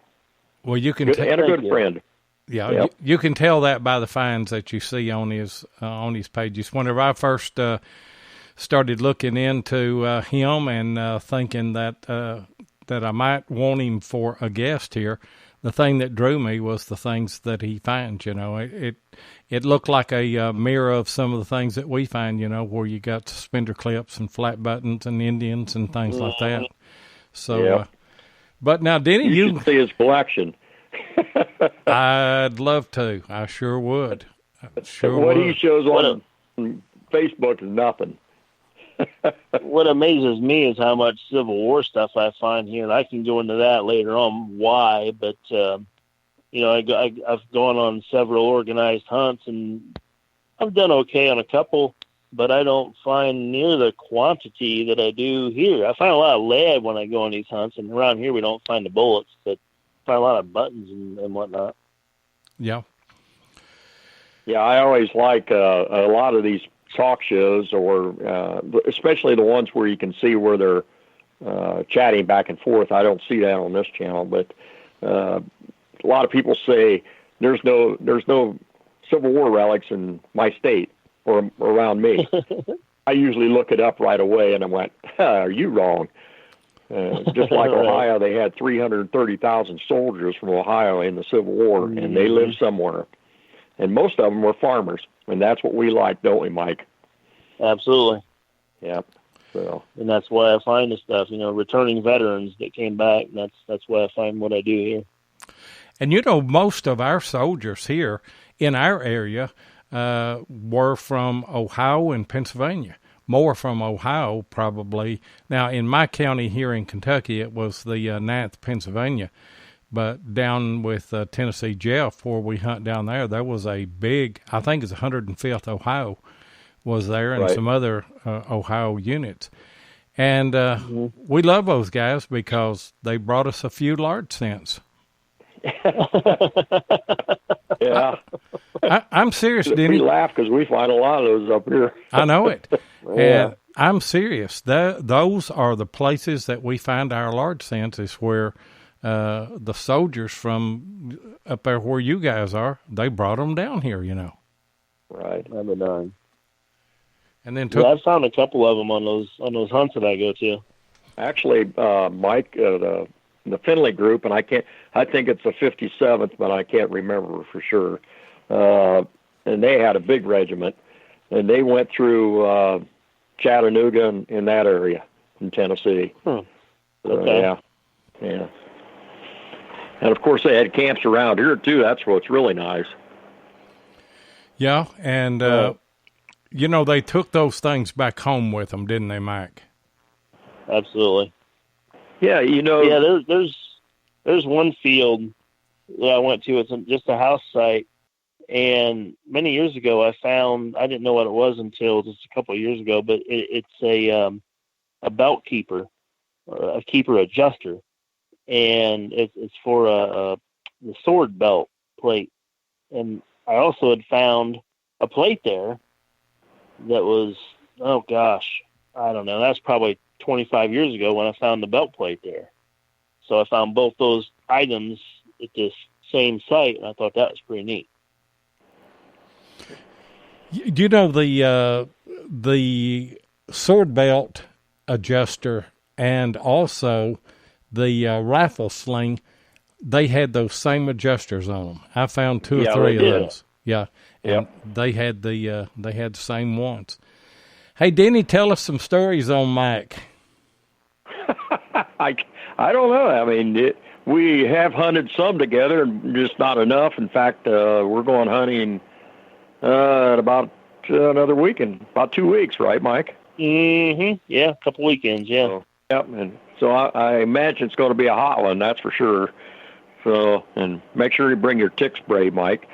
Well, you can and a good friend. Yeah, yep. you can tell that by the finds that you see on his pages. Whenever I first started looking into him and thinking that I might want him for a guest here, the thing that drew me was the things that he finds. You know, it looked like a mirror of some of the things that we find. You know, where you got suspender clips and flat buttons and Indians and things like that. So, yep. But now, Denny, you should see his collection. I'd love to. I sure would. What he shows on Facebook is nothing. What amazes me is how much Civil War stuff I find here, and I can go into that later on why. But you know, I've gone on several organized hunts, and I've done okay on a couple, but I don't find near the quantity that I do here. I find a lot of lead when I go on these hunts, and around here we don't find the bullets, but I find a lot of buttons and whatnot. Yeah. Yeah, I always like a lot of these talk shows, or especially the ones where you can see where they're chatting back and forth. I don't see that on this channel, but a lot of people say there's no Civil War relics in my state or around me. I usually look it up right away, and I went, "Are you wrong?" Just like Ohio, they had 330,000 soldiers from Ohio in the Civil War, and they lived somewhere. And most of them were farmers, and that's what we like, don't we, Mike? Absolutely. Yeah. So. And that's why I find the stuff, you know, returning veterans that came back, and that's why I find what I do here. And, you know, most of our soldiers here in our area were from Ohio and Pennsylvania. More from Ohio, probably. Now, in my county here in Kentucky, it was the 9th Pennsylvania. But down with Tennessee Jeff, where we hunt down there, there was a big, I think it's 105th Ohio was there, and some other Ohio units. And we love those guys because they brought us a few large scents. Yeah. I'm serious, Denny. We laugh because we find a lot of those up here. I know it. Yeah. And I'm serious. Those are the places that we find our large scents, is where the soldiers from up there where you guys are, they brought them down here, you know. Right. I've been done. And then I've found a couple of them on those hunts that I go to. Actually, Mike, the Finley group, and I think it's the 57th, but I can't remember for sure. And they had a big regiment, and they went through Chattanooga in that area in Tennessee. Okay. Yeah. And of course, they had camps around here too. That's what's really nice. Yeah, and you know, they took those things back home with them, didn't they, Mike? Absolutely. Yeah, you know. Yeah, there's one field that I went to. It's just a house site, and many years ago I didn't know what it was until just a couple of years ago, but it's a belt keeper, or a keeper adjuster, and it's for the sword belt plate. And I also had found a plate there that was, oh gosh, I don't know, that's probably 25 years ago when I found the belt plate there. So I found both those items at this same site, and I thought that was pretty neat. You know, the sword belt adjuster and also the rifle sling, they had those same adjusters on them. I found two or Yeah, three they of did. those. Yeah, and Yep. they had the same ones. Hey, Denny, tell us some stories on Mike. I don't know. I mean, we have hunted some together, and just not enough. In fact, we're going hunting in about another week, in about 2 weeks, right, Mike? Mm-hmm. Yeah, a couple weekends, yeah. So, yep, and so I imagine it's going to be a hot one, that's for sure. So, and make sure you bring your tick spray, Mike.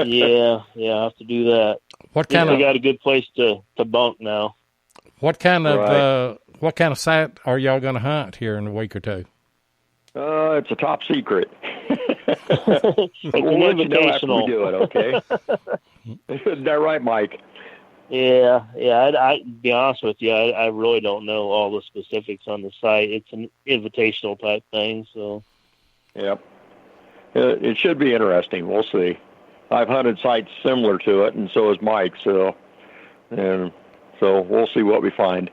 yeah, I have to do that. What kind We of got a good place to bunk now. what kind of Right. what kind of site are y'all going to hunt here in a week or two? It's a top secret. It's an We'll let you know after we invitational. do it, okay? Is that right, Mike? Yeah. I be honest with you, I really don't know all the specifics on the site. It's an invitational type thing, so. Yep. It should be interesting. We'll see. I've hunted sites similar to it, and so has Mike. So we'll see what we find.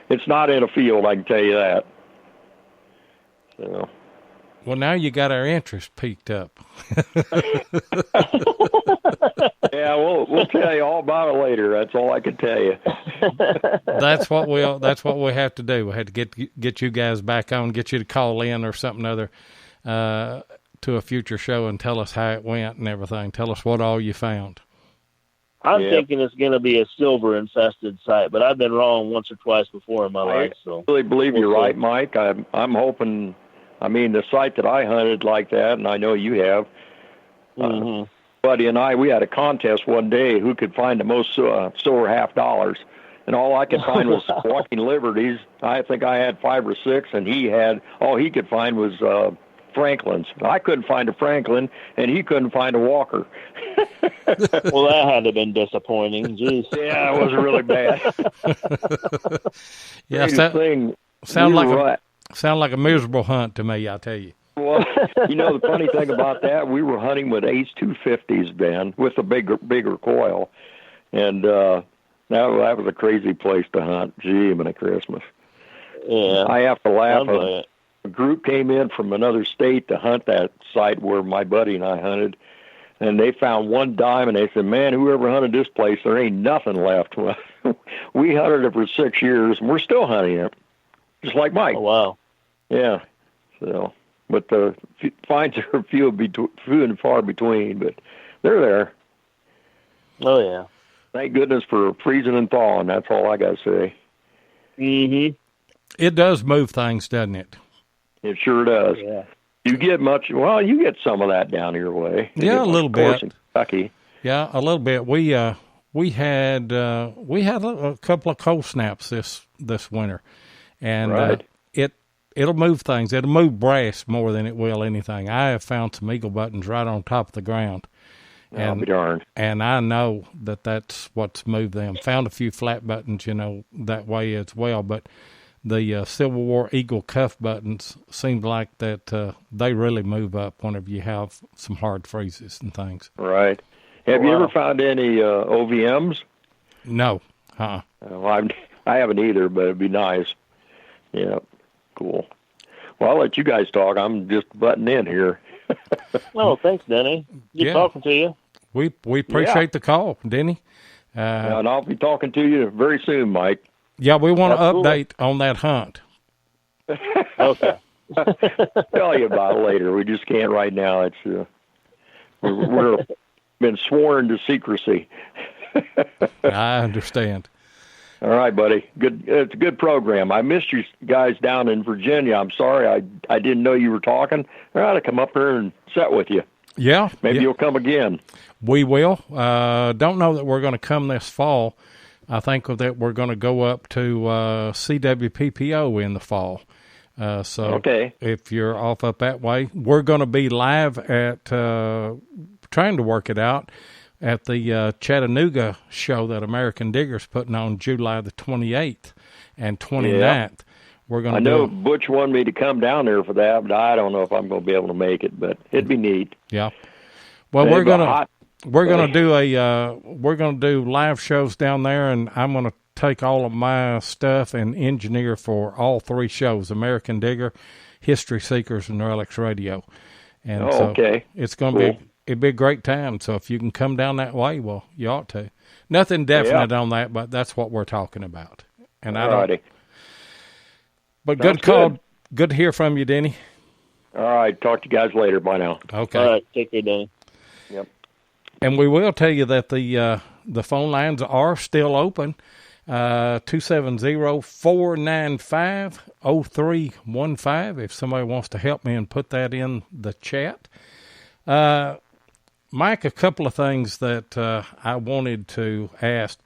It's not in a field, I can tell you that. So. Well, now you got our interest piqued up. Yeah, we'll tell you all about it later. That's all I can tell you. That's what we have to do. We had to get you guys back on, get you to call in or something other to a future show and tell us how it went and everything. Tell us what all you found. I'm Yep. thinking it's going to be a silver-infested site, but I've been wrong once or twice before in my life. So I really believe you're We'll see. right, Mike. I'm hoping. I mean, the site that I hunted like that, and I know you have. Mm-hmm. Buddy and I, we had a contest one day who could find the most silver $50, and all I could find was walking liberties. I think I had 5 or 6, and all he could find was Franklin's. I couldn't find a Franklin, and he couldn't find a Walker. Well, that had to have been disappointing. Jeez. Yeah, it was really bad. Yeah, Greatest thing. sound we like were a right. sound like a miserable hunt to me. I tell you. Well, the funny thing about that, we were hunting with Ace 250s, Ben, with a bigger coil, and that was a crazy place to hunt. Gee, man, Christmas. Yeah. I have to laugh. Sounds like it. A group came in from another state to hunt that site where my buddy and I hunted, and they found one dime, and they said, man, whoever hunted this place, there ain't nothing left. We hunted it for 6 years, and we're still hunting it, just like Mike. Oh, wow. Yeah. So, but the finds are few and far between, but they're there. Oh, yeah. Thank goodness for freezing and thawing. That's all I got to say. Mm-hmm. It does move things, doesn't it? It sure does. Yeah. You get much? Well, you get some of that down your way. You Yeah, get a little of course, bit. in Kentucky. Yeah, a little bit. We had a couple of cold snaps this winter, and Right. it'll move things. It'll move brass more than it will anything. I have found some eagle buttons right on top of the ground, I'll be darned. and I know that's what's moved them. Found a few flat buttons, that way as well, but the Civil War eagle cuff buttons seem like that they really move up whenever you have some hard freezes and things. Right. Have you Wow. ever found any OVMs? No, I haven't either, but it'd be nice. Yeah, cool. Well, I'll let you guys talk. I'm just butting in here. Oh, thanks, Denny. Good Yeah. talking to you. we appreciate the call, Denny. And I'll be talking to you very soon, Mike. Yeah, we want to Absolutely. update on that hunt. Okay. Tell you about it later. We just can't right now. It's we're been sworn to secrecy. I understand. All right, buddy. Good. It's a good program. I missed you guys down in Virginia. I'm sorry. I didn't know you were talking. I ought to come up here and sit with you. Yeah, Maybe yeah, you'll come again. we will. Don't know that we're going to come this fall. I think that we're going to go up to CWPPO in the fall. So Okay. if you're off up that way, we're going to be live at trying to work it out at the Chattanooga show that American Digger's putting on July the 28th and 29th. Yeah. We're going I to know do Butch wanted me to come down there for that, but I don't know if I'm going to be able to make it. But it'd be neat. yeah. Well, They've we're got gonna hot- we're gonna do live shows down there, and I'm gonna take all of my stuff and engineer for all 3 shows: American Digger, History Seekers and Relics Radio. And okay. It's going to it'd be a great time. So if you can come down that way, well, you ought to. Nothing definite on that, but that's what we're talking about. And Alrighty. But good call. Good to hear from you, Denny. All right. Talk to you guys later. Bye now. Okay. All right. Take care, Denny. Yep. And we will tell you that the phone lines are still open. 270-495-0315 if somebody wants to help me and put that in the chat. Mike, a couple of things that I wanted to ask.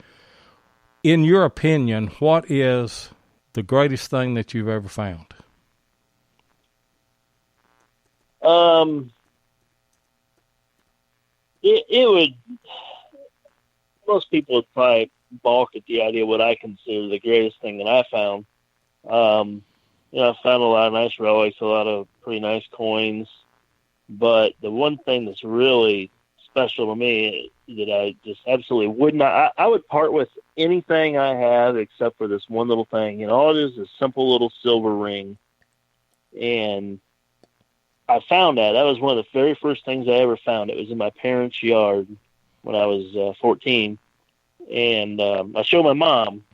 In your opinion, what is the greatest thing that you've ever found? It would, most people would probably balk at the idea of what I consider the greatest thing that I found. I found a lot of nice relics, a lot of pretty nice coins, but the one thing that's really special to me that I just absolutely would not, I would part with anything I have except for this one little thing. And all it is a simple little silver ring. And I found that. That was one of the very first things I ever found. It was in my parents' yard when I was 14. And I showed my mom.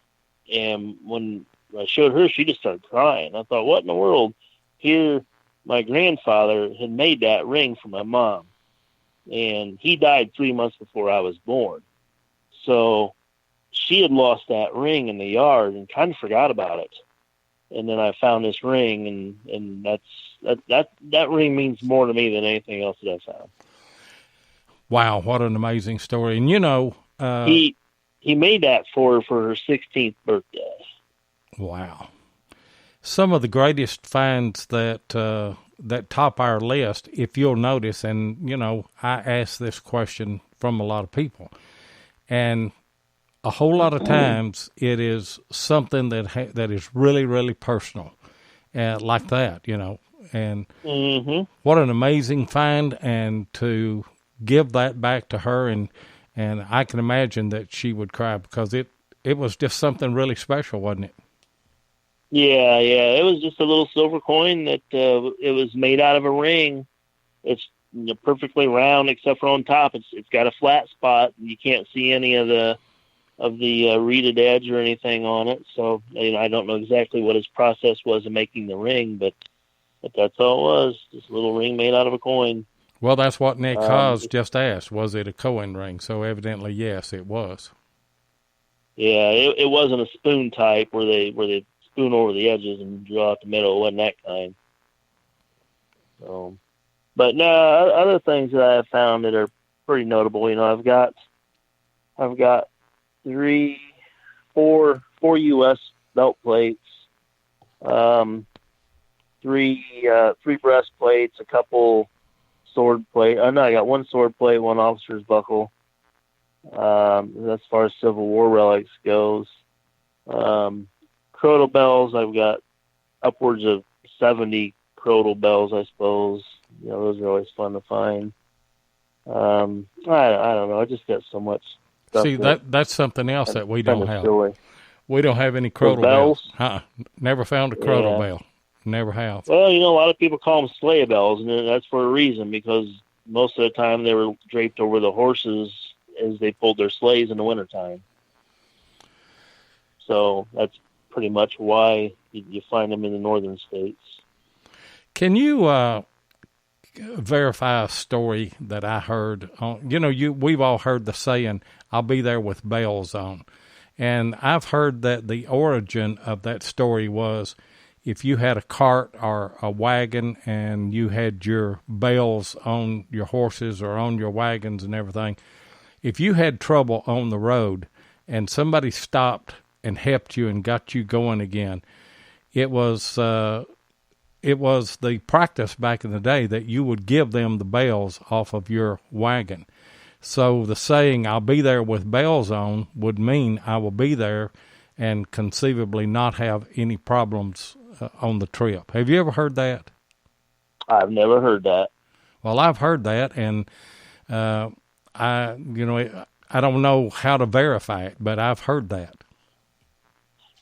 And when I showed her, she just started crying. I thought, what in the world? Here, my grandfather had made that ring for my mom. And he died 3 months before I was born. So she had lost that ring in the yard and kind of forgot about it. And then I found this ring, and that ring means more to me than anything else that I found. Wow, what an amazing story! And he made that for her 16th birthday. Wow, some of the greatest finds that top our list. If you'll notice, and I ask this question from a lot of people, and a whole lot of times it is something that is really, really personal, like that, and what an amazing find, and to give that back to her, and I can imagine that she would cry because it was just something really special, wasn't it? Yeah, it was just a little silver coin that it was made out of a ring. It's perfectly round except for on top. It's got a flat spot, and you can't see any of the reeded edge or anything on it. So I don't know exactly what his process was in making the ring, but that's all it was. Just a little ring made out of a coin. Well, that's what Nick Haas just asked. Was it a coin ring? So evidently, yes, it was. Yeah, it wasn't a spoon type where they spoon over the edges and draw out the middle. It wasn't that kind. So, but no, other things that I have found that are pretty notable. I've got 4 U.S. belt plates, 3 breastplates, a couple sword plate. I got 1 sword plate, 1 officer's buckle. As far as Civil War relics goes, crotal bells. I've got upwards of 70 crotal bells, I suppose. Those are always fun to find. I don't know. I just got so much. See, that's something else that we don't have. We don't have any crotal bells. Never found a crotal bell. Never have. Well, a lot of people call them sleigh bells, and that's for a reason, because most of the time they were draped over the horses as they pulled their sleighs in the wintertime. So that's pretty much why you find them in the northern states. Can you verify a story that I heard? We've all heard the saying, "I'll be there with bells on," and I've heard that the origin of that story was if you had a cart or a wagon and you had your bells on your horses or on your wagons and everything, if you had trouble on the road and somebody stopped and helped you and got you going again, it was the practice back in the day that you would give them the bells off of your wagon. So the saying, "I'll be there with bells on," would mean I will be there and conceivably not have any problems on the trip. Have you ever heard that? I've never heard that. Well, I've heard that, and I don't know how to verify it, but I've heard that.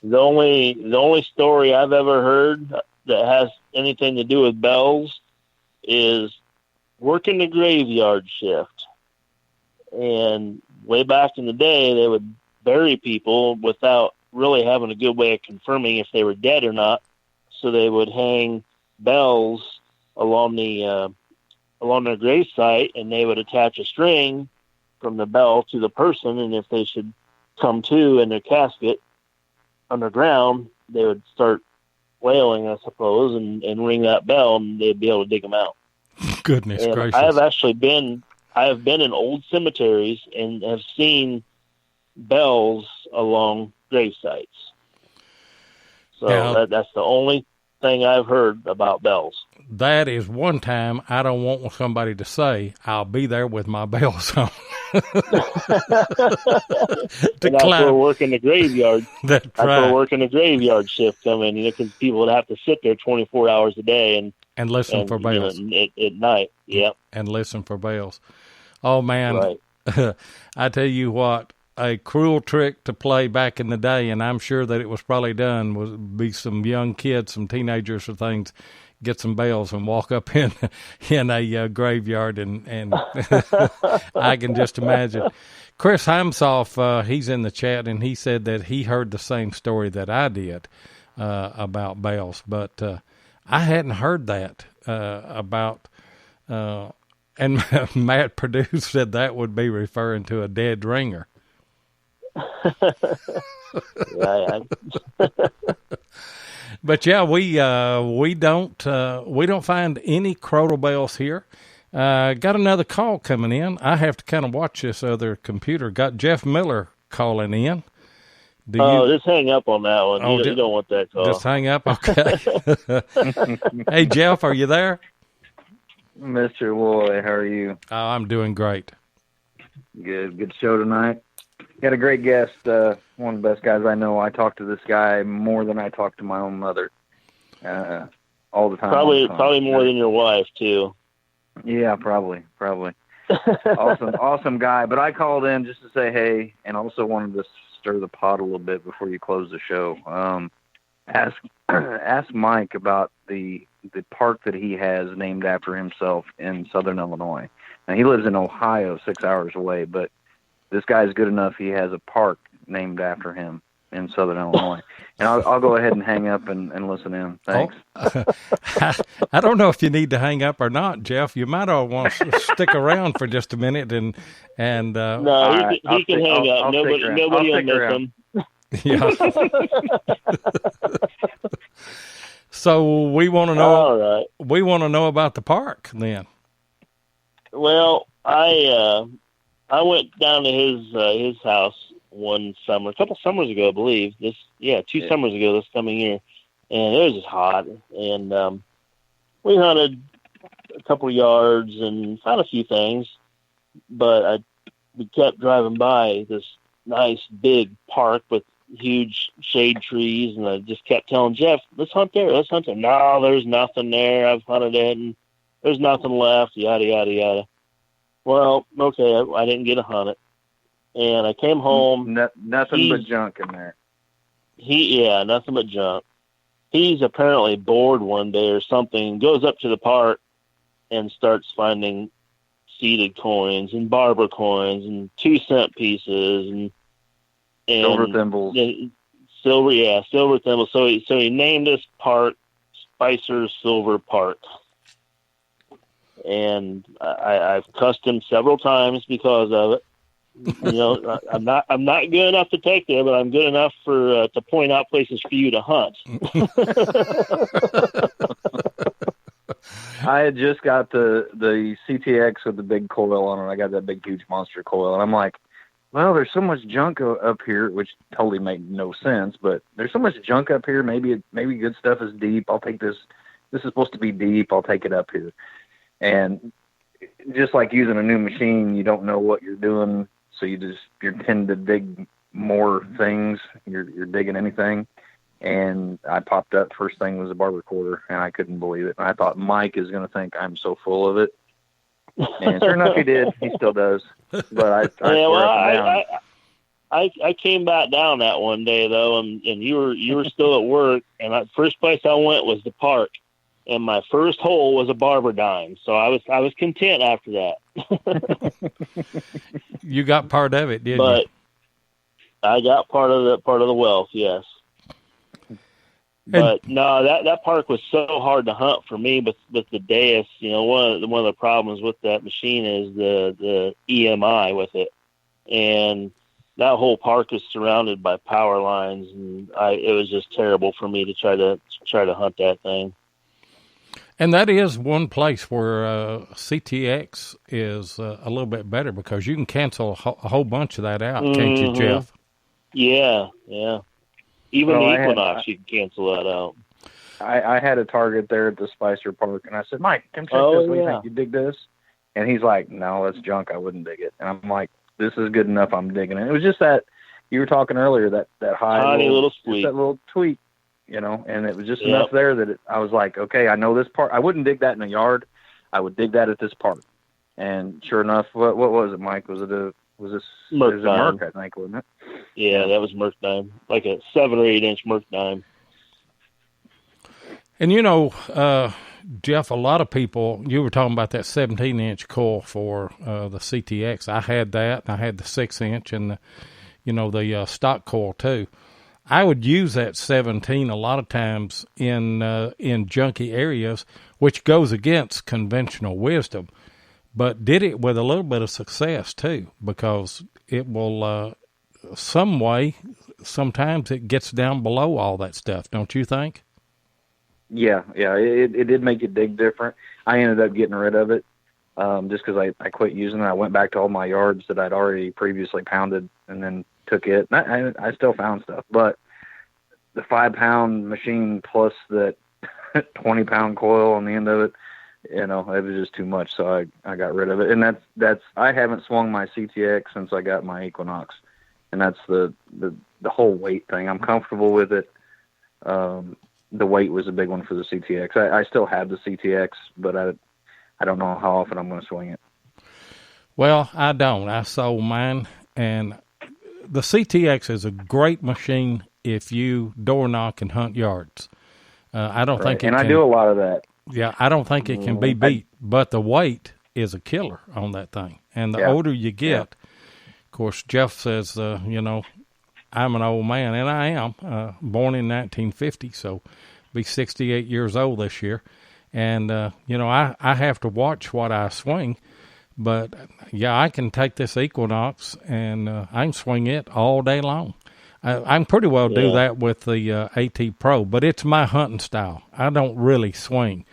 The only story I've ever heard that has anything to do with bells is working the graveyard shift. And way back in the day, they would bury people without really having a good way of confirming if they were dead or not. So they would hang bells along their grave site, and they would attach a string from the bell to the person. And if they should come to in their casket underground, they would start wailing, I suppose, and ring that bell, and they'd be able to dig them out. Goodness gracious! I have been in old cemeteries and have seen bells along grave sites. So now, that's the only thing I've heard about bells. That is one time I don't want somebody to say, I'll be there with my bells on. That's where working the graveyard. That's right. Where working the graveyard shift come in, because people would have to sit there 24 hours a day and listen for bells. At night, yep. And listen for bells. Oh, man. Right. I tell you what, a cruel trick to play back in the day, and I'm sure that it was probably done, would be some young kids, some teenagers or things, get some bells and walk up in a graveyard, and I can just imagine. Chris Heimsoff, he's in the chat, and he said that he heard the same story that I did about bells, but I hadn't heard that about. And Matt Purdue said that would be referring to a dead ringer. Yeah. But yeah, we don't find any crotal bells here. Got another call coming in. I have to kind of watch this other computer. Got Jeff Miller calling in. Just hang up on that one. You don't want that call. Just hang up? Okay. Hey, Jeff, are you there? Mr. Roy, how are you? Oh, I'm doing great. Good show tonight. Got a great guest, one of the best guys I know. I talk to this guy more than I talk to my own mother, all the time. Probably more than your wife, too. Yeah, probably. Awesome guy. But I called in just to say hey, and also wanted to stir the pot a little bit before you close the show. Ask Mike about the park that he has named after himself in Southern Illinois. Now, he lives in Ohio, 6 hours away, but this guy's good enough. He has a park named after him in Southern Illinois. And I'll go ahead and hang up and listen in. Thanks. I don't know if you need to hang up or not, Jeff. You might all want to stick around for just a minute and no, he can hang up. Nobody will miss him. Yeah. So we want to know. All right. We want to know about the park then. Well, I went down to his house one summer, a couple summers ago, I believe. 2 summers ago this coming year, and it was just hot. And we hunted a couple of yards and found a few things, but we kept driving by this nice big park with huge shade trees, and I just kept telling Jeff, let's hunt there. No, there's nothing there. I've hunted it, and there's nothing left, yada, yada, yada. Well, okay, I didn't get to hunt it. And I came home. Nothing but junk in there. Nothing but junk. He's apparently bored one day or something, goes up to the park and starts finding seeded coins and barber coins and 2-cent pieces and silver thimbles. Silver thimbles. So he named this park Speiser Silver Park. And I've cussed him several times because of it. You know, I'm not good enough to take there, but I'm good enough to point out places for you to hunt. I had just got the CTX with the big coil on it. I got that big, huge monster coil, and I'm like, well, there's so much junk up here, which totally made no sense, but there's so much junk up here. Maybe good stuff is deep. I'll take this. This is supposed to be deep. I'll take it up here. And just like using a new machine, you don't know what you're doing, so you tend to dig more things. You're digging anything. And I popped up. First thing was a barber quarter, and I couldn't believe it. And I thought Mike is going to think I'm so full of it. And sure enough, he did. He still does. But I I came back down that one day though, and you were still at work, and the first place I went was the park, and my first hole was a barber dime, so I was content after that. You got part of it, didn't you? But I got part of the wealth, yes. But no, that park was so hard to hunt for me with the Deus. You know, one of the problems with that machine is the EMI with it, and that whole park is surrounded by power lines, and it was just terrible for me to try to hunt that thing. And that is one place where CTX is a little bit better because you can cancel a whole bunch of that out, can't you, Jeff? Yeah. Even the Equinox, you can cancel that out. I had a target there at the Speiser Park, and I said, Mike, come check this. What do you think? You dig this? And he's like, no, that's junk. I wouldn't dig it. And I'm like, this is good enough. I'm digging it. It was just that you were talking earlier, that high tiny little tweak. That little tweak, you know, and it was just enough there that I was like, okay, I know this part. I wouldn't dig that in a yard. I would dig that at this park. And sure enough, what was it, Mike? Was it Merc, I think, wasn't it? Yeah, that was Merc dime, like a 7 or 8 inch Merc dime. And you know, Jeff, a lot of people, you were talking about that 17-inch coil for the CTX. I had that, and I had the 6-inch and the stock coil too. I would use that 17 a lot of times in junky areas, which goes against conventional wisdom, but did it with a little bit of success too, because it will some way, sometimes it gets down below all that stuff, don't you think? Yeah, it did make it dig different. I ended up getting rid of it just because I quit using it. I went back to all my yards that I'd already previously pounded and then took it. I still found stuff, but the 5-pound machine plus that 20-pound coil on the end of it, you know, it was just too much, so I got rid of it. And that's I haven't swung my CTX since I got my Equinox, and that's the whole weight thing. I'm comfortable with it. The weight was a big one for the CTX. I still have the CTX, but I don't know how often I'm going to swing it. Well, I don't. I sold mine, and the CTX is a great machine if you door knock and hunt yards. I don't think it can. And I do a lot of that. Yeah, I don't think it can be beat, but the weight is a killer on that thing. And the older you get, of course, Jeff says, I'm an old man, and I am, born in 1950, so be 68 years old this year. And, I have to watch what I swing, but, I can take this Equinox, and I can swing it all day long. I can pretty well do that with the AT Pro, but it's my hunting style. I don't really swing.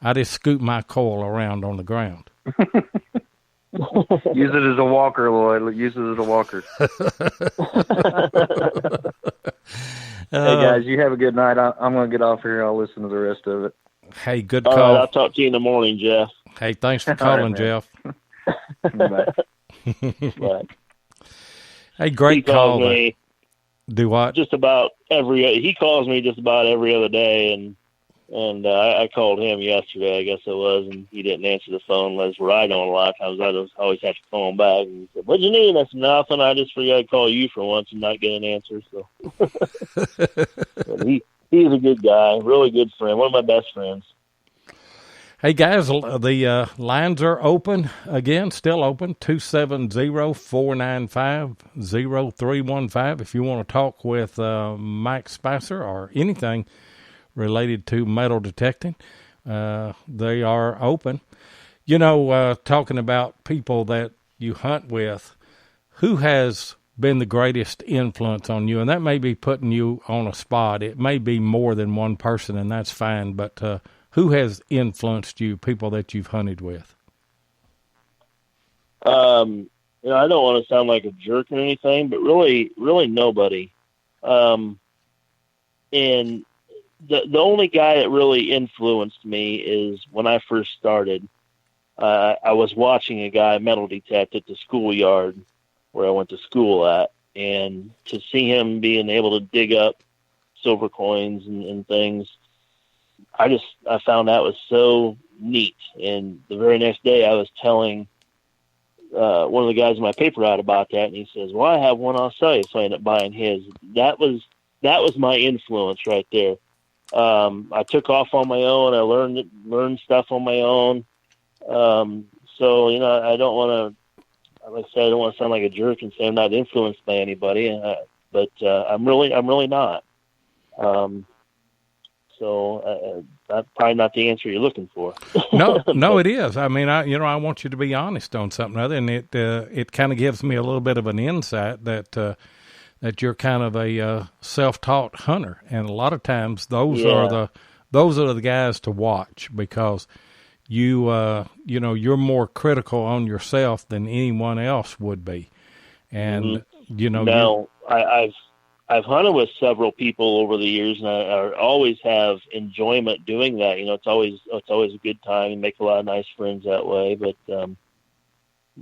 I just scoop my coil around on the ground. Use it as a walker, Lloyd. Use it as a walker. Hey, guys, you have a good night. I'm going to get off here. I'll listen to the rest of it. Hey, good call. All right, I'll talk to you in the morning, Jeff. Hey, thanks for calling, Jeff. Bye. Bye. Hey, great call. Do what? He calls me just about every other day, and I called him yesterday, I guess it was, and he didn't answer the phone. That's where I don't a lot of times. I just always have to call him back. And he said, "What'd you need?" I said, "Nothing. I just forgot to call you for once and not get an answer." So he's a good guy, really good friend, one of my best friends. Hey, guys, the lines are open again, still open, 270-495-0315. If you want to talk with Mike Speiser or anything related to metal detecting, they are open. Talking about people that you hunt with, who has been the greatest influence on you? And that may be putting you on a spot. It may be more than one person, and that's fine, but who has influenced you, people that you've hunted with? I don't want to sound like a jerk or anything, but really, really nobody. And the only guy that really influenced me is when I first started. I was watching a guy metal detect at the schoolyard where I went to school at, and to see him being able to dig up silver coins and things, I found that was so neat. And the very next day I was telling one of the guys in my paper out about that, and he says, "Well, I have one, I'll sell you." So I ended up buying his. That was my influence right there. I took off on my own. I learned stuff on my own. So I don't want to, like I said, I don't want to sound like a jerk and say I'm not influenced by anybody, but I'm really not. So that's probably not the answer you're looking for. No, it is. I mean, I want you to be honest on something other, and it kind of gives me a little bit of an insight that you're kind of a self-taught hunter, and a lot of times those are the guys to watch, because you're more critical on yourself than anyone else would be, and I've hunted with several people over the years, and I always have enjoyment doing that. It's always a good time, and make a lot of nice friends that way. But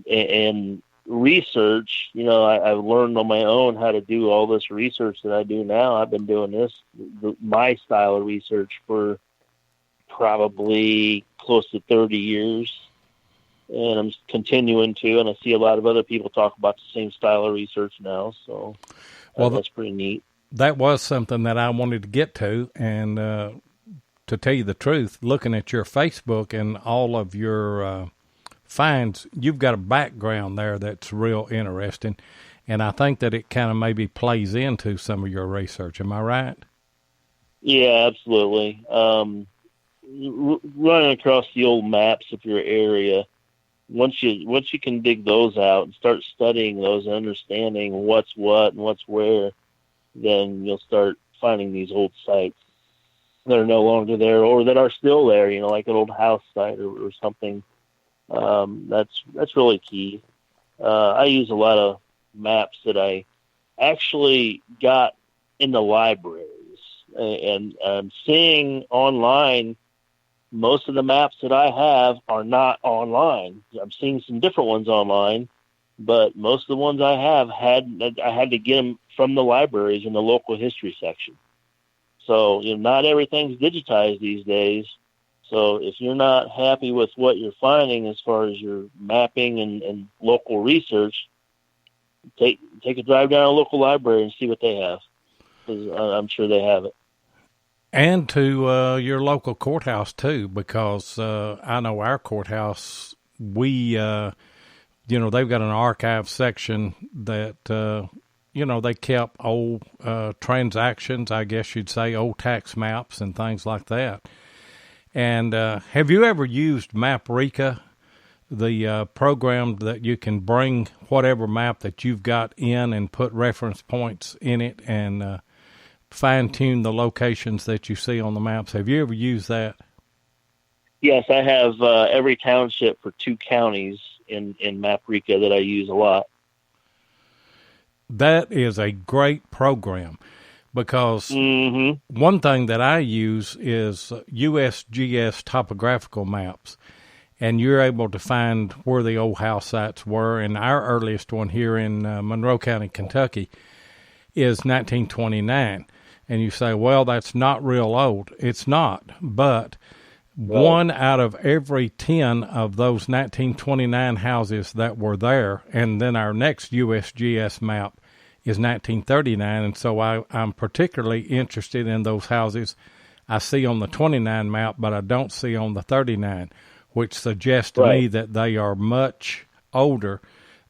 and research, I've learned on my own how to do all this research that I do now. I've been doing my style of research for probably close to 30 years, and I'm continuing to. And I see a lot of other people talk about the same style of research now. So. Well, that's pretty neat. That was something that I wanted to get to, and to tell you the truth, looking at your Facebook and all of your finds, you've got a background there that's real interesting, and I think that it kind of maybe plays into some of your research. Am I right? Yeah, absolutely. Running across the old maps of your area, once you can dig those out and start studying those and understanding what's what and what's where, then you'll start finding these old sites that are no longer there or that are still there, like an old house site or something. That's really key. I use a lot of maps that I actually got in the libraries, and I'm seeing online. Most of the maps that I have are not online. I'm seeing some different ones online, but most of the ones I have I had to get them from the libraries in the local history section. So, not everything's digitized these days. So if you're not happy with what you're finding as far as your mapping and local research, take a drive down to a local library and see what they have, because I'm sure they have it. And to your local courthouse, too, because I know our courthouse, they've got an archive section that, they kept old transactions, I guess you'd say, old tax maps and things like that. And have you ever used Maprika, the program that you can bring whatever map that you've got in and put reference points in it and fine-tune the locations that you see on the maps? Have you ever used that? Yes, I have every township for 2 counties in Maprika that I use a lot. That is a great program, because one thing that I use is USGS topographical maps, and you're able to find where the old house sites were. And our earliest one here in Monroe County, Kentucky, is 1929. And you say, well, that's not real old. It's not, but one out of every 10 of those 1929 houses that were there, and then our next USGS map is 1939, and so I'm particularly interested in those houses I see on the 29 map, but I don't see on the 39, which suggests to me that they are much older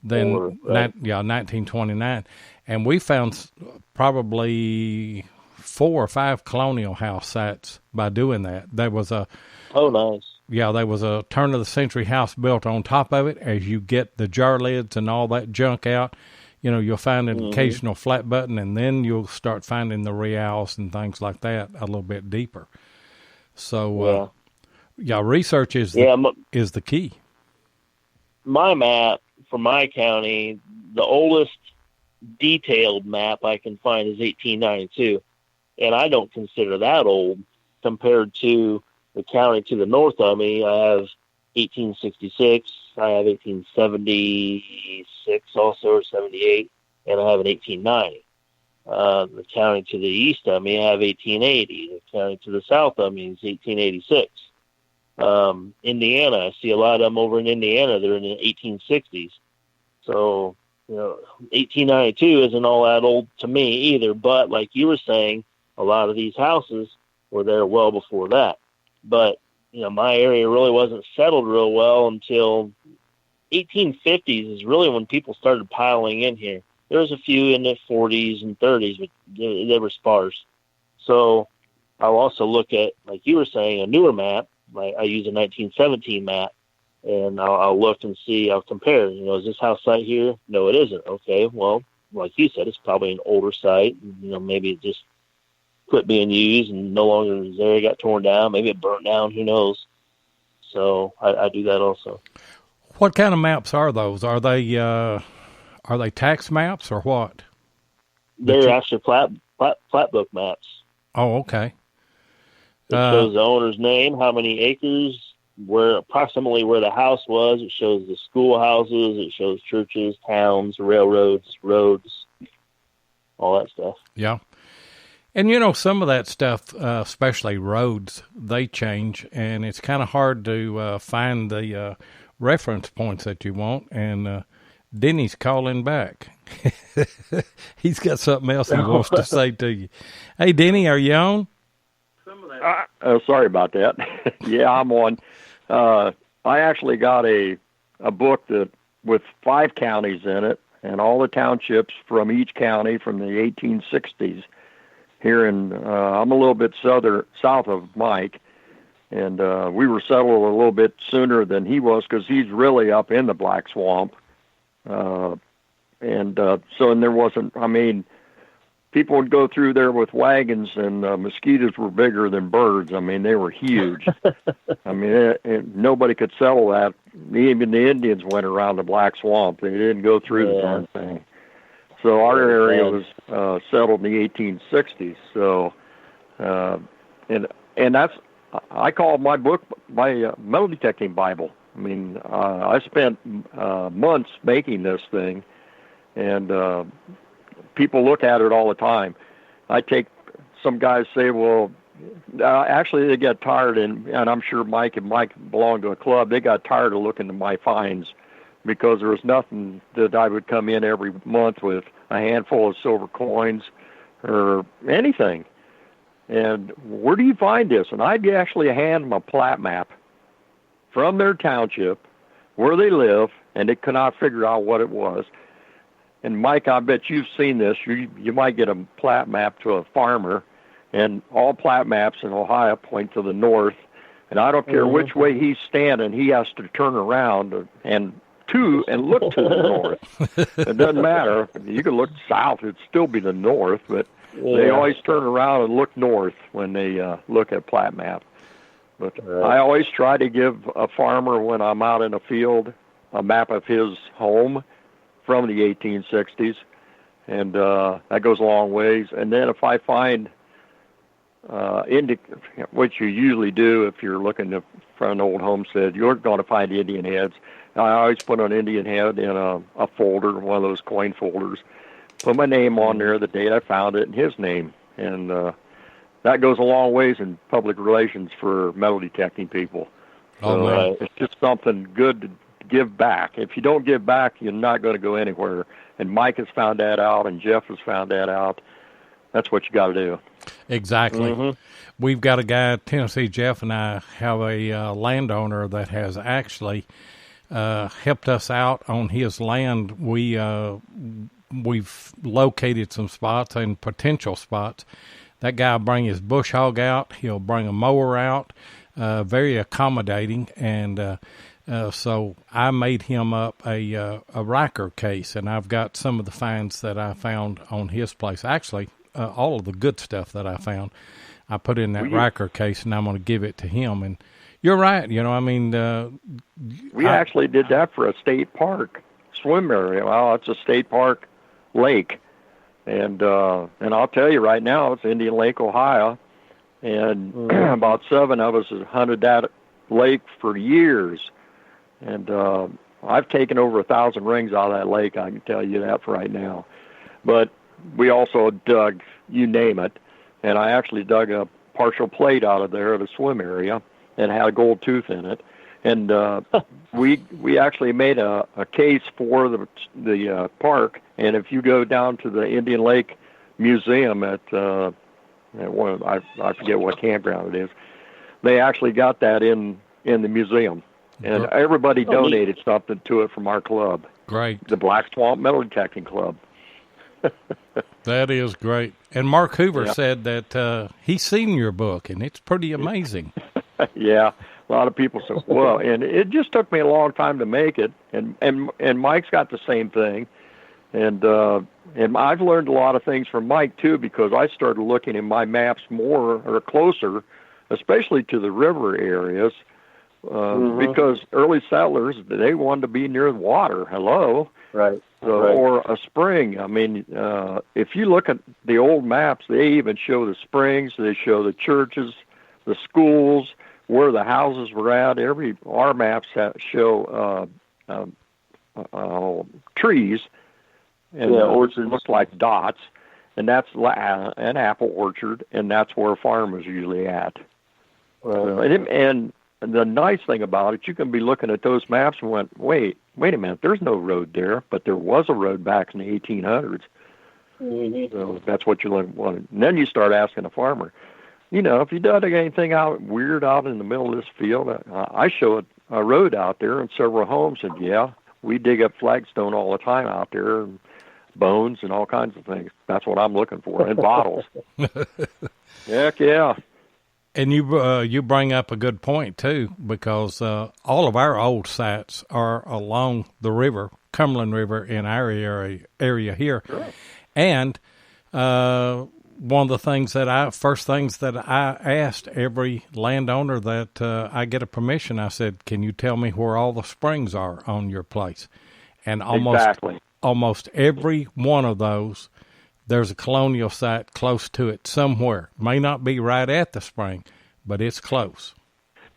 than 1929. And we found probably 4 or 5 colonial house sites by doing that. There was a nice. Yeah, there was a turn-of-the-century house built on top of it. As you get the jar lids and all that junk out, you'll find an occasional flat button, and then you'll start finding the reals and things like that a little bit deeper. So, research is the key. My map for my county, the oldest detailed map I can find is 1892, and I don't consider that old compared to the county to the north of me. I have 1866, I have 1876 also, or 78, and I have an 1890. The county to the east of me, I have 1880. The county to the south of me is 1886. Indiana, I see a lot of them over in Indiana. They're in the 1860s. So, 1892 isn't all that old to me either. But like you were saying, a lot of these houses were there well before that. But, my area really wasn't settled real well until 1850s is really when people started piling in here. There was a few in the 40s and 30s, but they were sparse. So I'll also look at, like you were saying, a newer map. Like I use a 1917 map, and I'll look and see, I'll compare. Is this house site here? No, it isn't. Okay, well, like you said, it's probably an older site. Maybe it just quit being used and no longer is there. It got torn down. Maybe it burnt down. Who knows? So I do that also. What kind of maps are those? Are they tax maps or what? They're actually plat book maps. Oh, okay. It shows the owner's name, how many acres, approximately where the house was. It shows the schoolhouses. It shows churches, towns, railroads, roads, all that stuff. Yeah. And, some of that stuff, especially roads, they change, and it's kind of hard to find the reference points that you want. And Denny's calling back. He's got something else he wants to say to you. Hey, Denny, are you on? Sorry about that. Yeah, I'm on. I actually got a book with 5 counties in it and all the townships from each county from the 1860s. Here I'm a little bit south of Mike, and we were settled a little bit sooner than he was because he's really up in the Black Swamp. So there wasn't, people would go through there with wagons, and mosquitoes were bigger than birds. They were huge. Nobody could settle that. Even the Indians went around the Black Swamp. They didn't go through the darn thing. So our area was settled in the 1860s. So, and that's, I call my book my metal detecting Bible. I spent months making this thing, and people look at it all the time. Some guys say, well, actually they get tired, and I'm sure Mike belonged to a club. They got tired of looking at my finds because there was nothing that I would come in every month with a handful of silver coins or anything. And where do you find this? And I'd actually hand them a plat map from their township, where they live, and they could not figure out what it was. And Mike, I bet you've seen this. You might get a plat map to a farmer, and all plat maps in Ohio point to the north. And I don't care which way he's standing, he has to turn around and look to the north. It doesn't matter. You can look south; it'd still be the north, but they always turn around and look north when they look at plat map. But I always try to give a farmer, when I'm out in a field, a map of his home from the 1860s, and that goes a long ways. And then if I find, which you usually do if you're looking for an old homestead, you're going to find Indian heads. I always put an Indian head in a folder, one of those coin folders, put my name on there, the date I found it, and his name. And that goes a long ways in public relations for metal detecting people. So it's just something good to give back. If you don't give back, you're not going to go anywhere. And Mike has found that out, and Jeff has found that out. That's what you got to do. Exactly. Mm-hmm. We've got a guy, Tennessee Jeff and I have a landowner that has actually helped us out on his land. We've located some spots and potential spots. That guy will bring his bush hog out. He'll bring a mower out, very accommodating. And so I made him up a Riker case, and I've got some of the finds that I found on his place. Actually, all of the good stuff that I found, I put in that Riker case, and I'm going to give it to him. And you're right. We actually did that for a state park swim area. Well, it's a state park lake. And I'll tell you right now, it's Indian Lake, Ohio, and about 7 of us have hunted that lake for years. And I've taken over 1,000 rings out of that lake, I can tell you that for right now. But we also dug, you name it, and I actually dug a partial plate out of there, the swim area, and had a gold tooth in it. And we actually made a case for the park. And if you go down to the Indian Lake Museum at one of, I forget what campground it is, they actually got that in the museum. And everybody donated something to it from our club. Great. The Black Swamp Metal Detecting Club. That is great. And Mark Hoover said that he's seen your book, and it's pretty amazing. Yeah, a lot of people said, well, and it just took me a long time to make it, and Mike's got the same thing. And I've learned a lot of things from Mike, too, because I started looking in my maps more or closer, especially to the river areas, because early settlers, they wanted to be near the water. Hello. Right. So, or a spring. I mean, if you look at the old maps, they even show the springs, they show the churches, the schools, where the houses were at. Our maps show trees, and orchards look like dots, and that's an apple orchard, and that's where a farm is usually at. And the nice thing about it, you can be looking at those maps and went, wait a minute, there's no road there, but there was a road back in the 1800s. Mm-hmm. So that's what you wanted. And then you start asking a farmer, if you done anything weird out in the middle of this field, I show a road out there and several homes, and we dig up flagstone all the time out there, and bones and all kinds of things. That's what I'm looking for, and bottles. Heck yeah. And you bring up a good point, too, because all of our old sites are along the river, Cumberland River, in our area here. Sure. And one of the first things that I asked every landowner that I get a permission, I said, can you tell me where all the springs are on your place? And almost every one of those, there's a colonial site close to it somewhere. May not be right at the spring, but it's close.